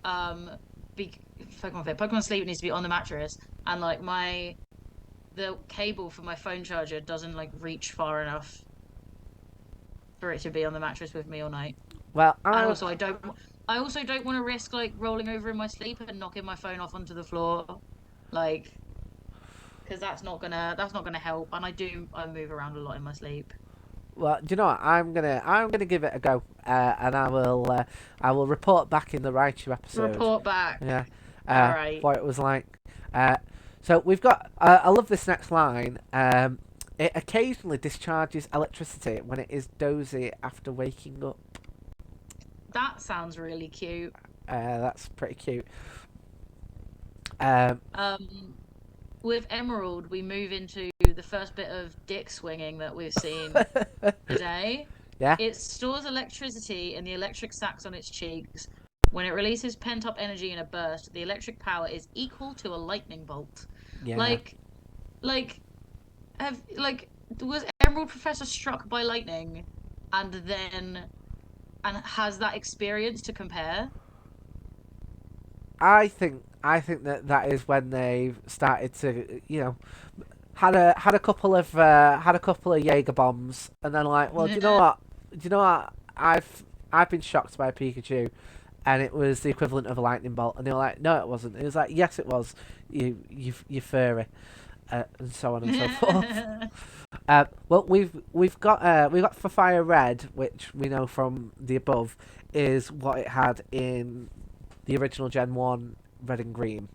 Um, be Pokemon Fear, Pokemon Sleep needs to be on the mattress, and like the cable for my phone charger doesn't like reach far enough for it to be on the mattress with me all night. Well, And I also I also don't want to risk like rolling over in my sleep and knocking my phone off onto the floor, like because that's not gonna help. And I move around a lot in my sleep. Well, do you know what? I'm gonna give it a go, and I will report back in the Raichu episode. Report back. Yeah, All right. what it was like. Uh, so we've got. I love this next line. It occasionally discharges electricity when it is dozy after waking up. That sounds really cute. That's pretty cute. Um, Um, with Emerald, we move into the first bit of dick swinging that we've seen today. yeah, It stores electricity in the electric sacs on its cheeks. When it releases pent-up energy in a burst, the electric power is equal to a lightning bolt. yeah. Like, like, was Emerald Professor struck by lightning, and then and has that experience to compare? I think that is when they've started to, had a couple of Jaeger bombs, and then like, well, do you know what? Do you know what? I've been shocked by a Pikachu, and it was the equivalent of a lightning bolt, and they were like, no, it wasn't. It was like, yes, it was. You furry, and so on and so forth. Well, we've got for Fire Red, which we know from the above is what it had in the original Gen 1 Red and Green.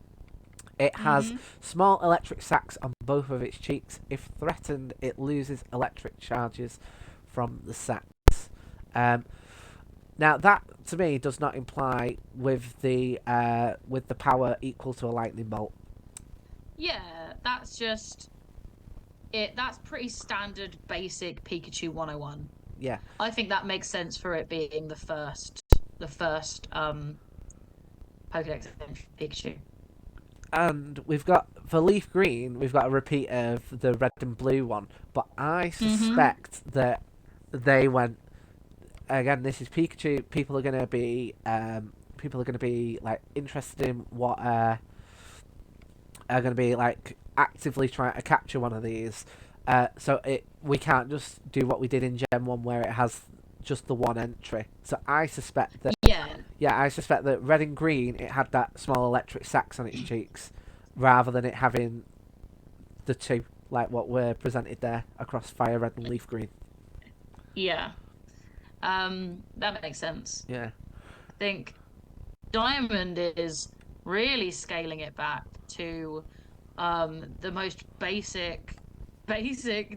It has hmm small electric sacs on both of its cheeks. If threatened, it loses electric charges from the sacs. Um, Now that to me does not imply with the power equal to a lightning bolt. Yeah, that's just it. That's pretty standard, basic Pikachu 101. Yeah, I think that makes sense for it being the first Pokédex Pikachu. and we've got for Leaf Green, we've got a repeat of the red and blue one, but I hmm suspect that they went again. This is Pikachu. People are going to be like interested in what are going to be like actively trying to capture one of these. We can't just do what we did in Gen 1 where it has just the one entry. So I suspect that, Yeah, yeah, I suspect that red and green, it had that small electric sacs on its cheeks rather than it having the two, like what were presented there across fire red and leaf green. yeah. That makes sense. Yeah. I think Diamond is really scaling it back to the most basic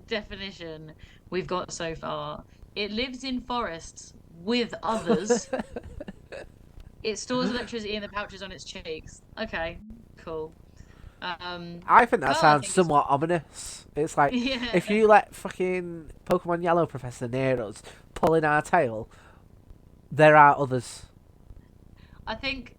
definition we've got so far. It lives in forests with others. It stores electricity in the pouches on its cheeks. Okay, cool. I think that Pearl, I sounds think is somewhat ominous. It's like if yeah. you let fucking Pokemon Yellow Professor near us pulling our tail, there are others. I think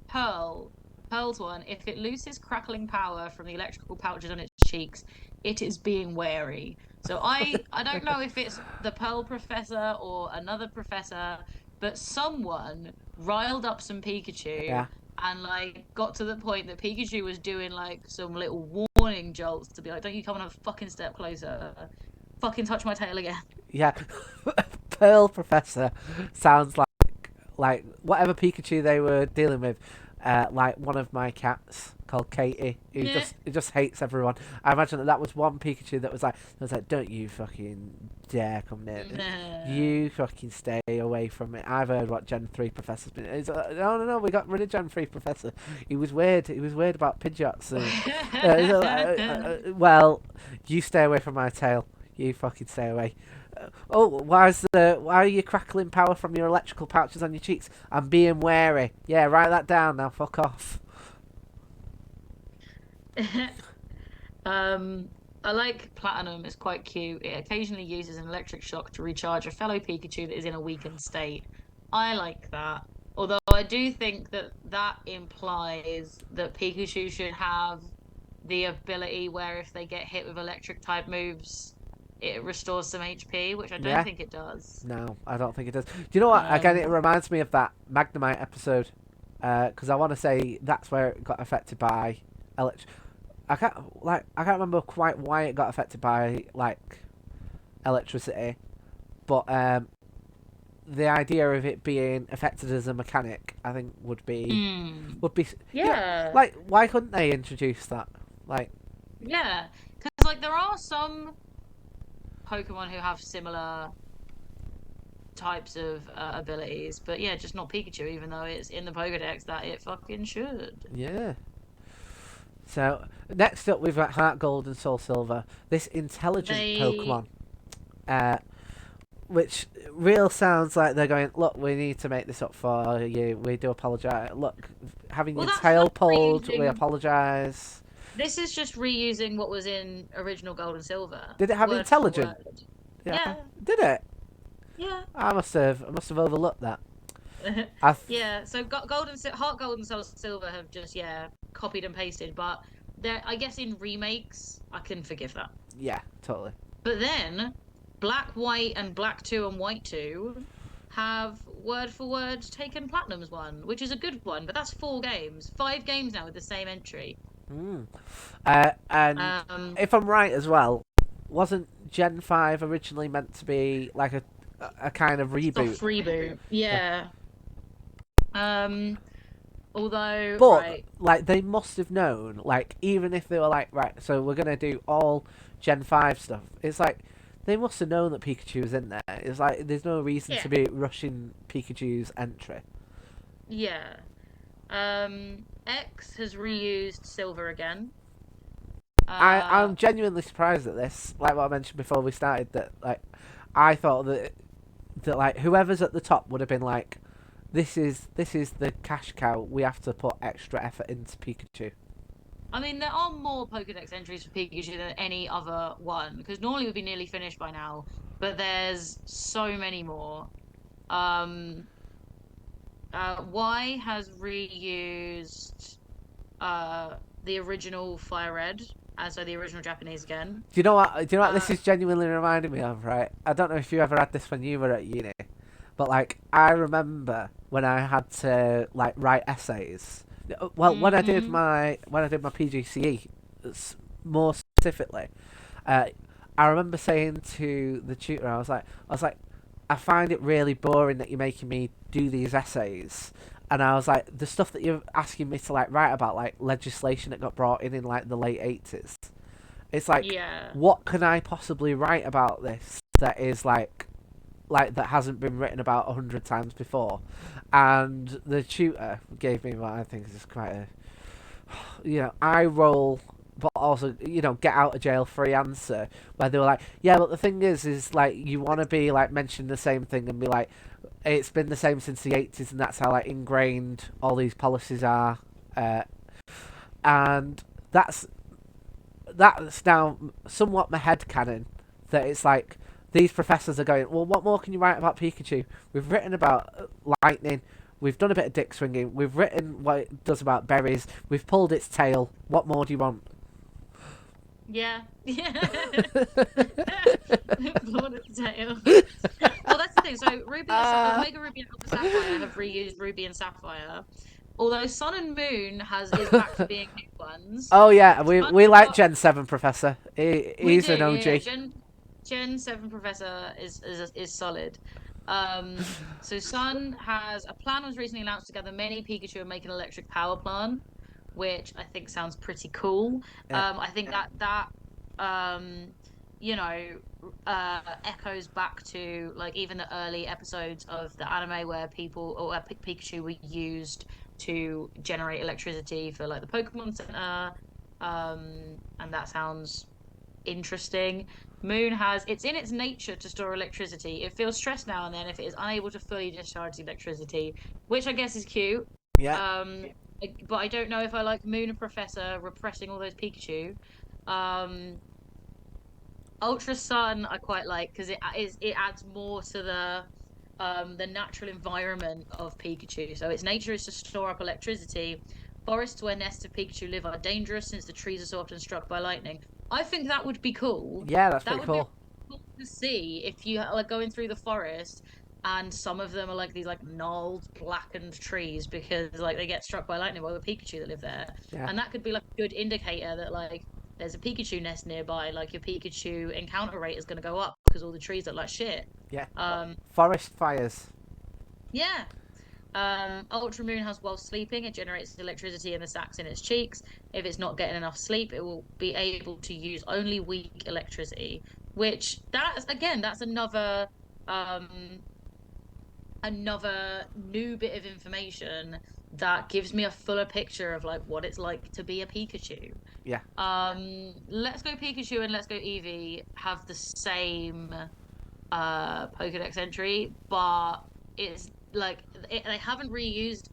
Pearl, Pearl's one, if it loses crackling power from the electrical pouches on its cheeks, it is being wary. So I don't know if it's the Pearl Professor or another professor, but someone riled up some Pikachu Yeah. and like got to the point that Pikachu was doing like some little warning jolts to be like, "Don't you come on a fucking step closer, fucking touch my tail again." Yeah, Pearl Professor sounds like whatever Pikachu they were dealing with, like one of my cats called Katie, who Yeah. just hates everyone. I imagine that was one Pikachu that was like, don't you fucking dare come near me. Nah. You fucking stay away from me. I've heard what Gen 3 Professor's been. He's like, no, no, no, we got rid of Gen 3 Professor. He was weird. He was weird about Pidgeots. He's like, well, you stay away from my tail. You fucking stay away. Oh, why are you crackling power from your electrical pouches on your cheeks? I'm being wary. Yeah, write that down now. Fuck off. Um, I like Platinum. It's quite cute. It occasionally uses an electric shock to recharge a fellow Pikachu that is in a weakened state. I like that. Although I do think that that implies that Pikachu should have the ability where if they get hit with electric type moves, it restores some HP, which I don't Yeah. think it does. No, I don't think it does. Do you know what? Again, it Um, reminds me of that Magnemite episode. Because I want to say that's where it got affected by elect. I can't remember quite why it got affected by like electricity, but the idea of it being affected as a mechanic, I think mm, would be yeah. yeah, Like, why couldn't they introduce that? Like, yeah. Because like there are some Pokemon who have similar types of abilities, but yeah, just not Pikachu, even though it's in the Pokedex that it fucking should. yeah. So next up, we've got Heart Gold and Soul Silver. This intelligent They, Pokemon, uh, which real sounds like they're going. Look, we need to make this up for you. We do apologise. Look, having well, your that's tail not pulled, we reusing. apologise. This is just reusing what was in original Gold and Silver, Did it have word for intelligent? word. Yeah, Yeah, did it? yeah, I must have overlooked that. I th- yeah. So Gold and Heart Gold and Soul Silver have just copied and pasted, but they're I guess in remakes I can forgive that. yeah, totally. But then Black, White, and Black 2 and White 2 have word for word taken Platinum's one, which is a good one, but that's 4 games. 5 games now with the same entry. Mm. And Um, if I'm right as well, wasn't Gen 5 originally meant to be like a kind of reboot? soft reboot. Yeah. Yeah. Um, although, But right. like they must have known, like even if they were like, right, so we're gonna do all Gen 5 stuff. It's like they must have known that Pikachu was in there. It's like there's no reason Yeah. to be rushing Pikachu's entry. Yeah. X has reused Silver again. Uh, I'm genuinely surprised at this. Like what I mentioned before we started, that like I thought that like whoever's at the top would have been like, this is the cash cow. We have to put extra effort into Pikachu. I mean, there are more Pokedex entries for Pikachu than any other one, because normally we'd be nearly finished by now, but there's so many more. Um, Y has reused the original Fire Red, so the original Japanese again. Do you know what? Do you know what this Uh, is genuinely reminding me of? Right? I don't know if you ever had this when you were at uni, but like I remember when I had to like write essays. Well, mm-hmm. when I did my PGCE, more specifically, uh, I remember saying to the tutor, I was like, I find it really boring that you're making me do these essays. And I was like, the stuff that you're asking me to like write about, like legislation that got brought in like the late 80s. It's like, Yeah. what can I possibly write about this that is like that hasn't been written about 100 times before? And the tutor gave me what I think is quite a, eye roll, but also get out of jail free answer, where they were like, yeah, but the thing is like you want to be like mention the same thing and be like, it's been the same since the 80s, and that's how like ingrained all these policies are, and that's now somewhat my head canon, that it's like these professors are going, well, what more can you write about Pikachu? We've written about lightning. We've done a bit of dick swinging. We've written what it does about berries. We've pulled its tail. What more do you want? Yeah. Yeah. Blown at the tail. Well, that's the thing. So uh, Omega Ruby and Alpha Sapphire have reused Ruby and Sapphire. Although Sun and Moon is back to being new ones. Oh yeah, we Sun we has like got Gen 7 Professor. We He's do, an yeah. OG. Gen 7 Professor is solid. So Sun has a plan was recently announced to gather many Pikachu and make an electric power plant, which I think sounds pretty cool. Yeah, I think that um you know echoes back to like even the early episodes of the anime where people or where Pikachu were used to generate electricity for like the Pokemon Center. And that sounds interesting. Moon has it's in its nature to store electricity. It feels stressed now and then if it is unable to fully discharge the electricity, which I guess is cute. yeah, Um, but I don't know if I like Moon and Professor repressing all those Pikachu. Um, Ultra Sun I quite like because it adds more to the natural environment of Pikachu. So its nature is to store up electricity. Forests where nests of Pikachu live are dangerous since the trees are so often struck by lightning. I think that would be cool. yeah. That's That pretty would be cool. cool to see if you like going through the forest and some of them are like these like gnarled, blackened trees because like they get struck by lightning by the Pikachu that live there. Yeah, And that could be like a good indicator that like there's a Pikachu nest nearby, like your Pikachu encounter rate is going to go up because all the trees look like shit. yeah. Um, Forest fires. yeah. Ultra Moon has while sleeping, it generates electricity in the sacs in its cheeks. If it's not getting enough sleep, it will be able to use only weak electricity. Which that's again, that's um another new bit of information that gives me a fuller picture of like what it's like to be a Pikachu. Yeah, Let's Go Pikachu and Let's Go Eevee have the same Pokedex entry, but it's like they haven't reused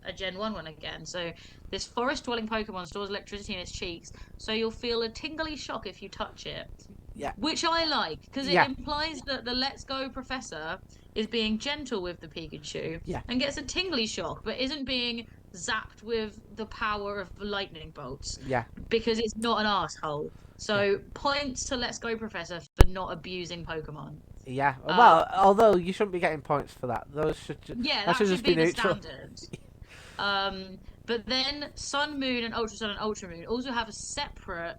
a Gen 1 one again. So this forest dwelling Pokemon stores electricity in its cheeks, so you'll feel a tingly shock if you touch it. yeah, Which I like because it yeah, implies that the Let's Go Professor is being gentle with the Pikachu yeah, and gets a tingly shock, but isn't being zapped with the power of lightning bolts yeah, because it's not an asshole. yeah, So points to Let's Go Professor for not abusing Pokemon. yeah. Um, Well, although you shouldn't be getting points for that. yeah, That that should should just be be the neutral. standard. But then Sun, Moon, and Ultra Sun and Ultra Moon also have a separate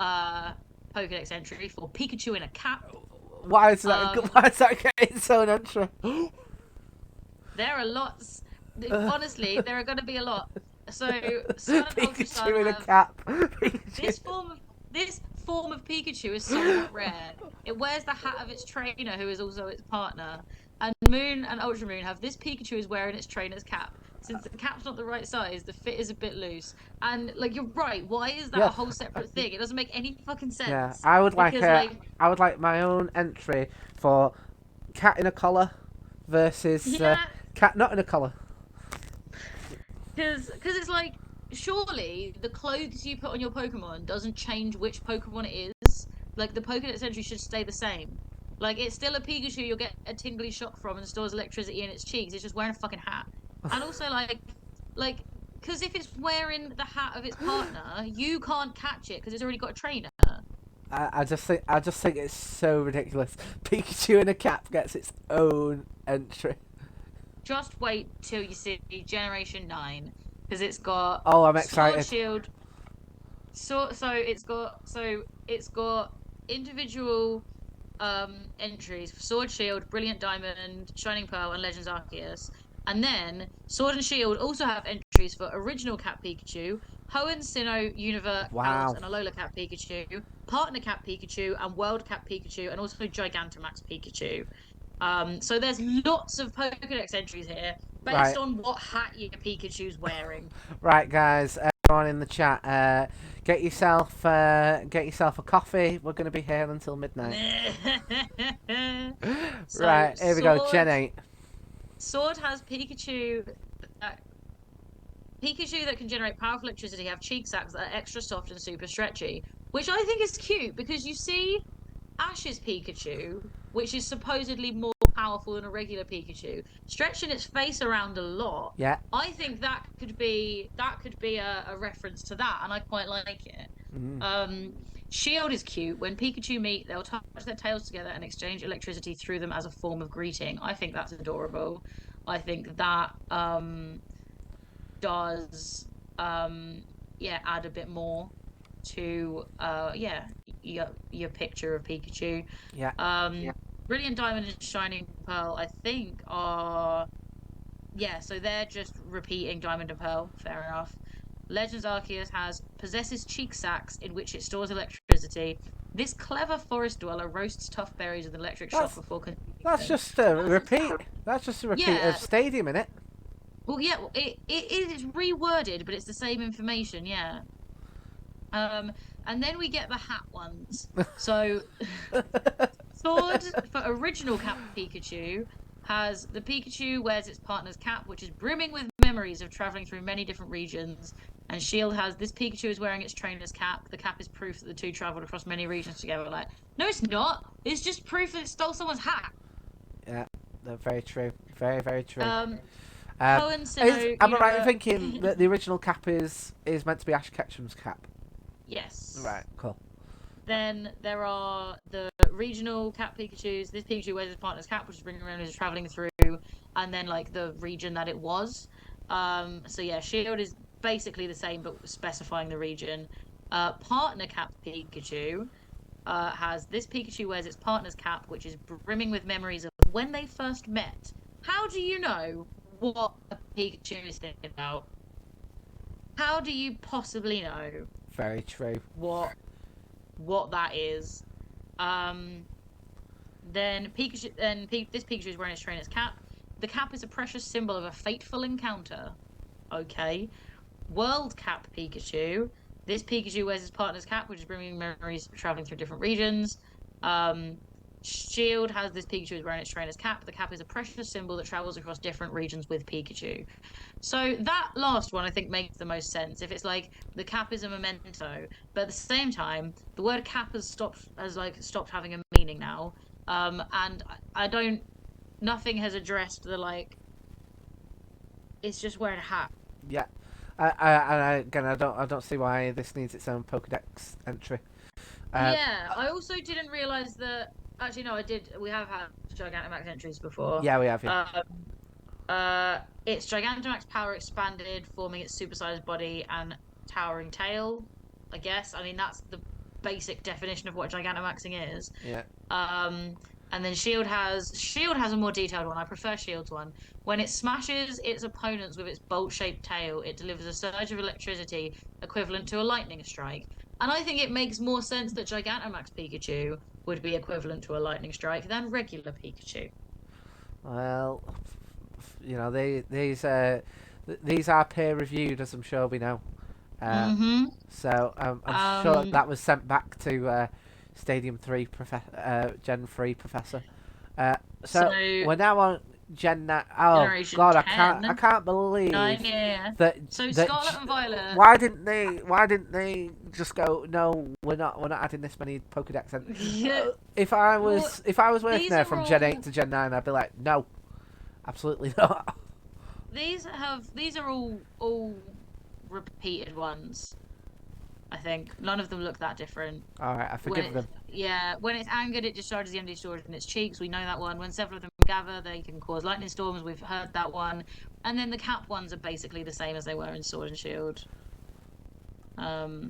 uh Pokedex entry for Pikachu in a cap. Why is that? Um, Why is that getting so natural? there are lots. Honestly, there are going to be a lot. So Sun and Ultra Sun Pikachu in a have cap. this form of this form of Pikachu is somewhat rare. It wears the hat of its trainer, who is also its partner. And Moon and Ultra Moon have this Pikachu is wearing its trainer's cap. Since the cap's not the right size, the fit is a bit loose. And like you're right, why is that a Yeah, whole separate thing? It doesn't make any fucking yeah. sense. Because like I would like my own entry for cat in a collar versus yeah, cat not in a collar. because it's like surely the clothes you put on your Pokemon doesn't change which Pokemon it is. Like the Pokédex entry should stay the same. Like it's still a Pikachu you'll get a tingly shock from and stores electricity in its cheeks. It's just wearing a fucking hat. And also like because if it's wearing the hat of its partner, you can't catch it because it's already got a trainer. I just think it's so ridiculous. Pikachu in a cap gets its own entry. Just wait till you see Generation 9 because it's got Oh, I'm Sword excited. Shield. So it's got individual entries for Sword Shield, Brilliant Diamond, Shining Pearl, and Legends Arceus. And then Sword and Shield also have entries for Original Cat Pikachu, Hoenn, Sinnoh, Univert, Kalos, Wow. and Alola Cat Pikachu, Partner Cat Pikachu, and World Cat Pikachu, and also Gigantamax Pikachu. So there's lots of Pokedex entries here based Right. on what hat your Pikachu's wearing. Right, guys. Everyone in the chat, get yourself a coffee. We're gonna be here until midnight. So Right, here we go. Gen 8. Sword has Pikachu that can generate powerful electricity have cheek sacs that are extra soft and super stretchy, which I think is cute because you see Ash's Pikachu, which is supposedly more powerful than a regular Pikachu, stretching its face around a lot. Yeah. I think that could be a reference to that, and I quite like it. Shield is cute. When Pikachu meet, they'll touch their tails together and exchange electricity through them as a form of greeting. I think that's adorable. I think that does add a bit more to your picture of Pikachu. Yeah. Um, Brilliant Diamond and Shining Pearl, I think, are so they're just repeating Diamond and Pearl. Fair enough. Legends Arceus possesses cheek sacs in which it stores electricity. This clever forest dweller roasts tough berries with an electric shock That's before consuming that's them. just a repeat. That's just a repeat Yeah, of Stadium, innit? well, yeah, it is reworded, but it's the same information. Yeah. Um, and then we get the hat ones. So, Sword for original Cap Pikachu has the Pikachu wears its partner's cap, which is brimming with memories of traveling through many different regions. And Shield has this Pikachu is wearing its trainer's cap. The cap is proof that the two traveled across many regions together. Like, no, it's not. It's just proof that it stole someone's hat. Yeah, very true. Very, very true. Cohen Sinnoh, Am I right in thinking that the original cap is meant to be Ash Ketchum's cap? Yes. Right, cool. Then there are the regional Cap Pikachus. This Pikachu wears his partner's cap, which is bringing around as traveling through, and then like the region that it was. So yeah, Shield is basically the same, but specifying the region. Partner Cap Pikachu has this Pikachu wears its partner's cap, which is brimming with memories of when they first met. How do you know what a Pikachu is thinking about? How do you possibly know Very true. what that is? Then Pikachu, this Pikachu is wearing his trainer's cap. The cap is a precious symbol of a fateful encounter. Okay. World Cap Pikachu. This Pikachu wears his partner's cap, which is bringing memories of traveling through different regions. Shield has this Pikachu is wearing its trainer's cap. The cap is a precious symbol that travels across different regions with Pikachu. So that last one I think makes the most sense. If it's like the cap is a memento, but at the same time, the word cap has stopped having a meaning now. And I don't. Nothing has addressed the like. It's just wearing a hat. Yeah. Again, I don't see why this needs its own Pokédex entry. Yeah, I also didn't realize that. Actually, no, I did. We have had Gigantamax entries before. Yeah, we have. Yeah. Its Gigantamax power expanded, forming its supersized body and towering tail. I guess. I mean, that's the basic definition of what Gigantamaxing is. Yeah. And then Shield has a more detailed one. I prefer Shield's one. When it smashes its opponents with its bolt-shaped tail, it delivers a surge of electricity equivalent to a lightning strike. And I think it makes more sense that Gigantamax Pikachu would be equivalent to a lightning strike than regular Pikachu. Well, you know, these are peer reviewed, as I'm sure we know. So I'm sure that was sent back to Stadium 3 Gen 3 Professor. So we're now on Gen 9. Oh Generation God, 10. I can't believe 9, yeah. that. So that Scarlet and Violet. Why didn't they just go? No, we're not adding this many Pokédex. And if I was working there from Gen 8 to Gen 9, I'd be like, no, absolutely not. These are all repeated ones. I think none of them look that different. All right, I forgive them. Yeah, when it's angered, it discharges the empty storage in its cheeks. We know that one. When several of them gather, they can cause lightning storms. We've heard that one. And then the cap ones are basically the same as they were in Sword and Shield. Yeah.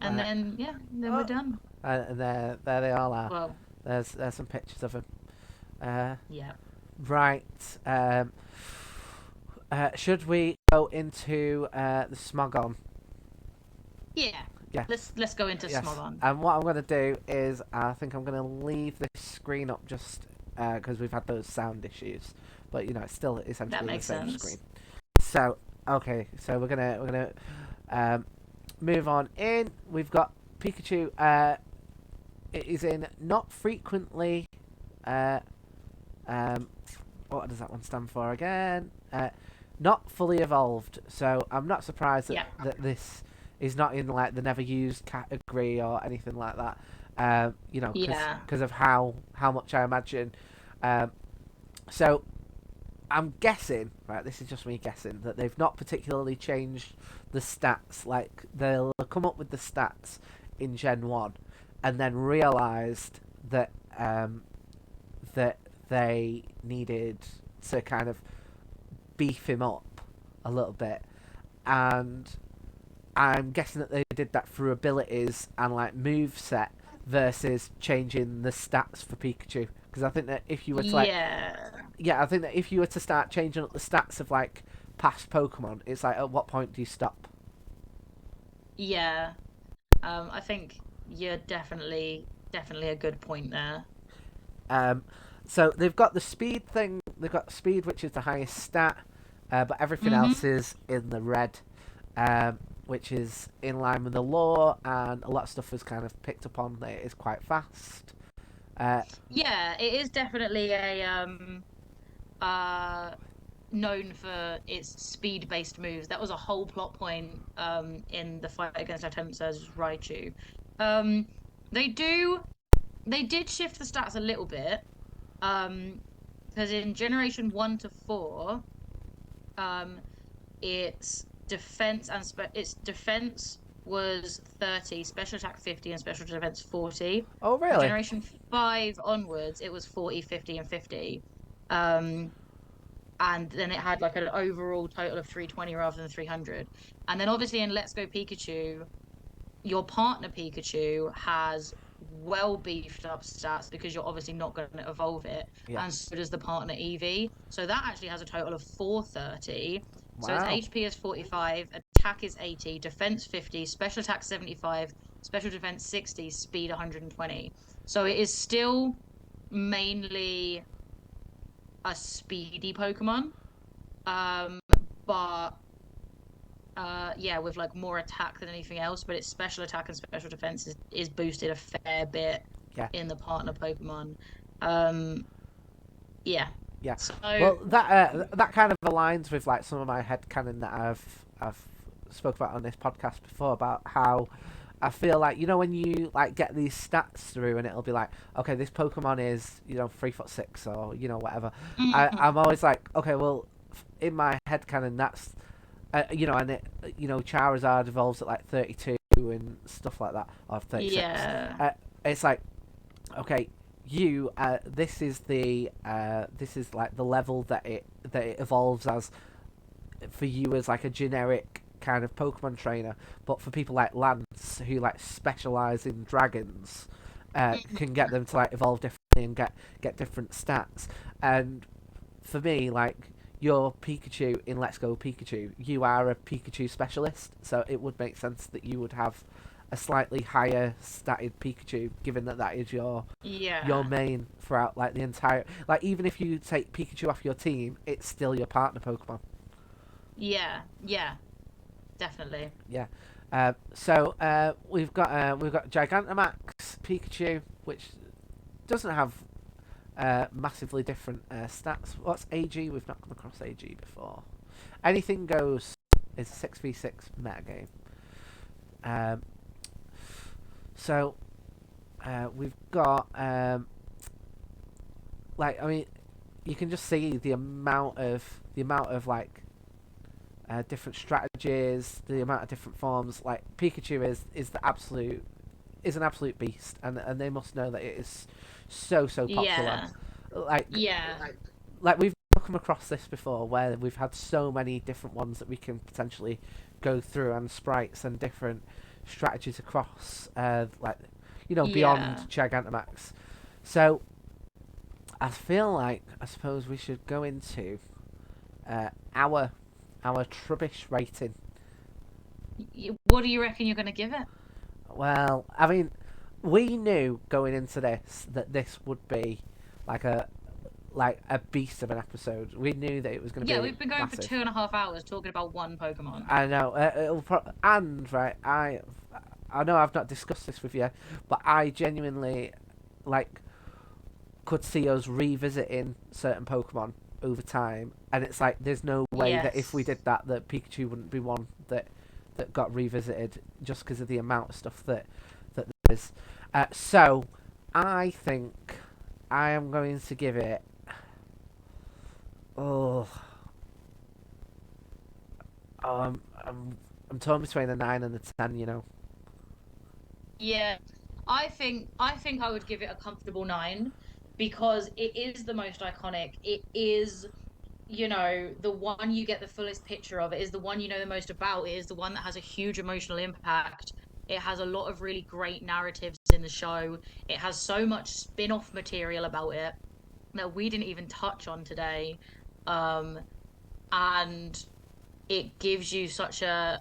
And then we're done. And there they all are. Well, there's some pictures of them. Yeah. Right. Should we go into the Smogon? Yeah. Yeah. Let's go into Smogon. And what I'm going to do is I think I'm going to leave the screen up just because we've had those sound issues, but you know it's still essentially the same screen. So okay, so we're gonna move on in. We've got Pikachu. It is in not frequently. What does that one stand for again? Not fully evolved. So I'm not surprised that this is not in like the never used category or anything like that. You know, because of how much I imagine. So I'm guessing, right? This is just me guessing that they've not particularly changed the stats. Like they'll come up with the stats in Gen 1, and then realised that that they needed to kind of beef him up a little bit, and I'm guessing that they did that through abilities and like move set versus changing the stats for Pikachu. Because I think that if you were to like, Yeah. yeah, I think that if you were to start changing up the stats of like past Pokemon, it's like at what point do you stop? Yeah. I think you're definitely a good point there. Um, so they've got the speed thing. They've got speed, which is the highest stat, but everything else Hmm. is in the red, which is in line with the law, and a lot of stuff is kind of picked up on that it is quite fast. Uh, Yeah, it is definitely a uh known for its speed-based moves. That was a whole plot point in the fight against Artemsa's Raichu. Um they do they did shift the stats a little bit. Um because in generation 1 to 4, um its its defense was 30, special attack 50, and special defense 40. oh, From really? generation 5 onwards, it was 40, 50, and 50. Um, and then it had like an overall total of 320 rather than 300. And then obviously in Let's Go Pikachu, your partner Pikachu has well beefed up stats because you're obviously not going to evolve it, Yeah. and so does the partner Eevee. So that actually has a total of 430. So its Wow. HP is 45, attack is 80, defense 50, special attack 75, special defense 60, speed 120. So it is still mainly a speedy Pokemon. Um, but yeah, with like more attack than anything else, but its special attack and special defense is boosted a fair bit Yeah. in the partner Pokemon. Um, yeah. Yeah. So Well, that kind of aligns with like some of my headcanon that I've spoke about on this podcast before about how I feel like when you like get these stats through and it'll be like, okay, this Pokemon is 3'6" or whatever. I'm mhm. always like, okay, well, in my headcanon that's and it Charizard evolves at like 32 and stuff like that, or 36. Yeah, It's like, okay, you this is like the level that it evolves as for you as like a generic kind of Pokemon trainer, but for people like Lance who like specialize in dragons, can get them to like evolve differently and get different stats. And for me, like your Pikachu in Let's Go Pikachu, you are a Pikachu specialist, so it would make sense that you would have a slightly higher statted Pikachu, given that that is your yeah, main throughout like the entire. Like even if you take Pikachu off your team, it's still your partner Pokemon. yeah, yeah, definitely. Yeah. So we've got Gigantamax Pikachu, which doesn't have massively different stats. What's AG? We've not come across AG before. Anything goes is a 6v6 metagame. Um, so we've got like I mean you can just see the amount of like different strategies, the amount of different forms. Like Pikachu is an absolute beast, and they must know that it is so popular. Yeah, Like yeah, like we've come across this before, where we've had so many different ones that we can potentially go through, and sprites and different strategies across, like beyond yeah. Gigantamax. So I feel like I suppose we should go into uh, our our Trubbish rating. What do you reckon you're going to give it? Well, I mean, we knew going into this that this would be like a beast of an episode. We knew that it was going to Yeah, be we've been going for massive. 2.5 hours talking about one Pokemon. I know. And right, I know I've not discussed this with you, but I genuinely like could see us revisiting certain Pokemon over time, and it's like there's no way that if we Yes. did that, that Pikachu wouldn't be one that got revisited just because of the amount of stuff that there is. So I think I am going to give it. Oh, oh I'm torn between a 9 and a 10. Yeah, I think I would give it a comfortable 9 because it is the most iconic. It is the one you get the fullest picture of. It is the one you know the most about. It is the one that has a huge emotional impact. It has a lot of really great narratives in the show. It has so much spin-off material about it that we didn't even touch on today. Um, and it gives you such a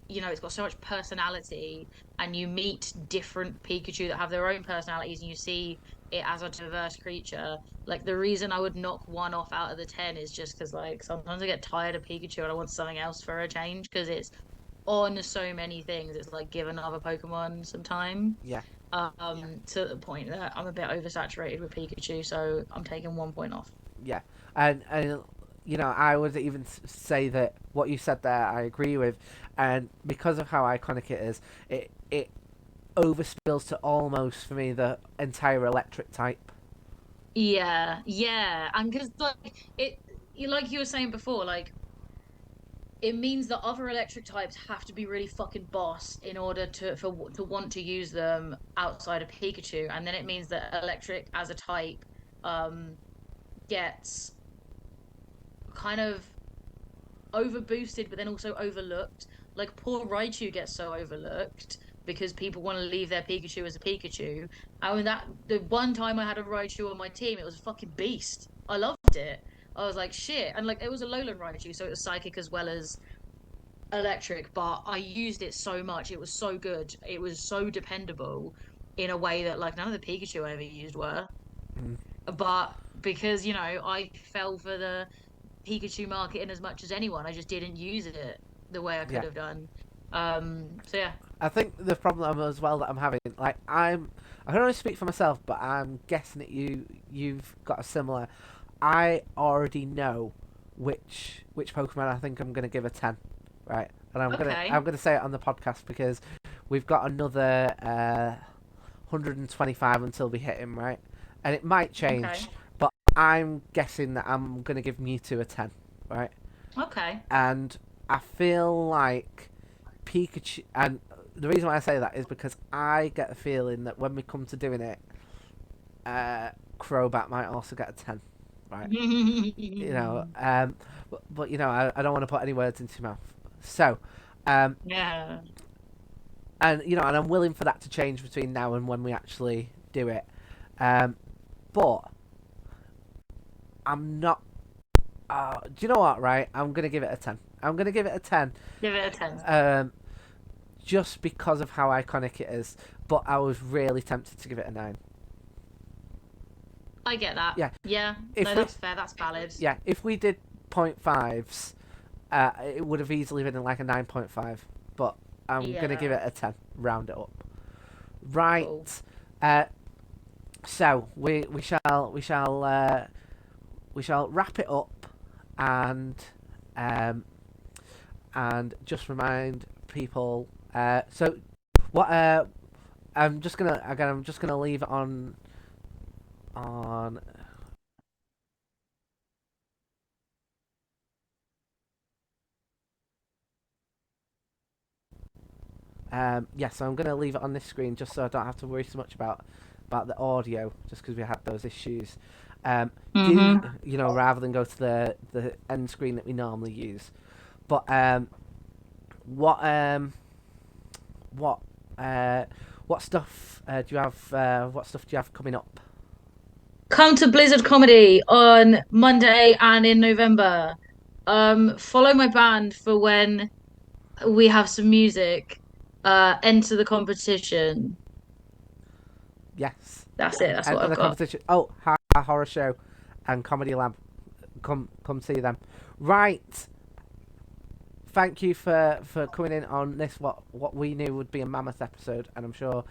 it's got so much personality, and you meet different Pikachu that have their own personalities, and you see it as a diverse creature. Like, the reason I would knock one off out of the 10 is just because, like, sometimes I get tired of Pikachu and I want something else for a change because it's on so many things. It's like, give another Pokemon some time. Yeah, To the point that I'm a bit oversaturated with Pikachu, so I'm taking 1 point off. yeah, and I would even say that what you said there, I agree with, and because of how iconic it is, it overspills to almost for me the entire electric type. Yeah, yeah, and because like you were saying before, like it means that other electric types have to be really fucking boss in order to want to use them outside of Pikachu, and then it means that electric as a type um gets kind of over boosted, but then also overlooked. Like, poor Raichu gets so overlooked because people want to leave their Pikachu as a Pikachu. I mean, that the one time I had a Raichu on my team, it was a fucking beast. I loved it. I was like, shit. And like, it was a Lowland Raichu, so it was psychic as well as electric, but I used it so much. It was so good. It was so dependable in a way that like none of the Pikachu I ever used were. Mm. But because, I fell for the Pikachu marketing as much as anyone, I just didn't use it the way I could Yeah, have done. So yeah. I think the problem as well that I'm having, like I can only speak for myself, but I'm guessing that you've got a similar. I already know which Pokemon I think I'm gonna give a 10, right? And Okay. I'm gonna say it on the podcast because we've got another 125 until we hit him, right? And it might Okay. change, but I'm guessing that I'm gonna give Mewtwo a 10, right? Okay. And I feel like Pikachu, and the reason why I say that is because I get the feeling that when we come to doing it, Crobat might also get a 10, right? But I don't want to put any words into your mouth. So, um, Yeah. and I'm willing for that to change between now and when we actually do it. Um, but I'm not. Do you know what? Right, I'm gonna give it a 10. I'm gonna give it a 10. Give it a 10. Um, just because of how iconic it is. But I was really tempted to give it a 9. I get that. Yeah, Yeah. if No, we that's fair. That's valid. yeah if we did point fives, it would have easily been like a 9.5. But I'm gonna give Yeah. it a 10. Round it up. Cool. Right. Uh, so we shall wrap it up, and um, just remind people. So what I'm just gonna leave it on. Yeah, so I'm gonna leave it on this screen just so I don't have to worry so much about the audio, just because we had those issues. Um, do Mm-hmm. rather than go to the end screen that we normally use. But what what what stuff do you have? What stuff do you have coming up? Come to Blizzard Comedy on Monday and in November. Follow my band for when we have some music. Enter the competition. Yes, That's it. That's what enter I've the got. competition. Oh, horror show and comedy lab. Come see them. Right. Thank you for coming in on this what we knew would be a mammoth episode, and I'm sure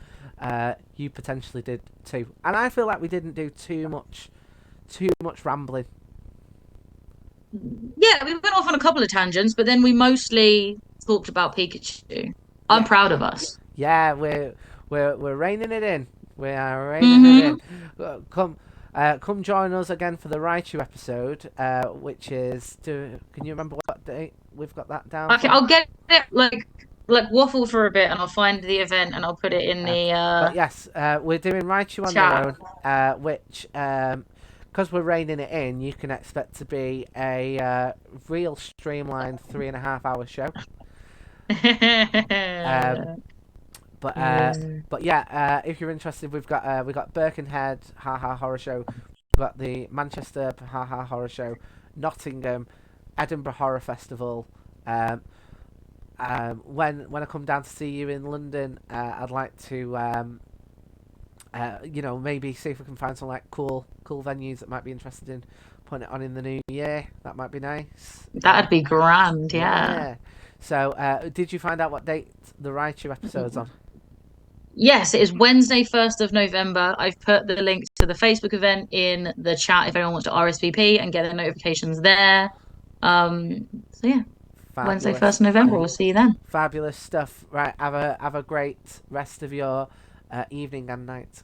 you potentially did too. And I feel like we didn't do too much rambling. Yeah, we went off on a couple of tangents, but then we mostly talked about Pikachu. I'm Yeah, proud of us. yeah, we're reining it in. We are reining it Hmm. in. Come join us again for the Raichu episode, which is. Can you remember what date we've got that down Okay, for? I'll get it like waffle for a bit, and I'll find the event and I'll put it in Um, the but yes, we're doing Raichu on their chat. own, which because we're reining it in, you can expect to be a real streamlined 3.5 hour show. Um, but uh, but yeah, if you're interested, we've got Birkenhead Ha Ha Horror Show, we've got the Manchester Ha Ha Horror Show, Nottingham, Edinburgh Horror Festival. When I come down to see you in London, I'd like to maybe see if we can find some like cool venues that might be interested in putting it on in the new year. That might be nice. That'd be grand, yeah. Yeah. So, did you find out what date the Raichu episode's on? Yes, it is Wednesday, 1st of November. I've put the link to the Facebook event in the chat if anyone wants to RSVP and get the notifications there. So yeah, Wednesday, Fabulous. 1st of November. We'll see you then. Fabulous stuff. Right, have a great rest of your evening and night.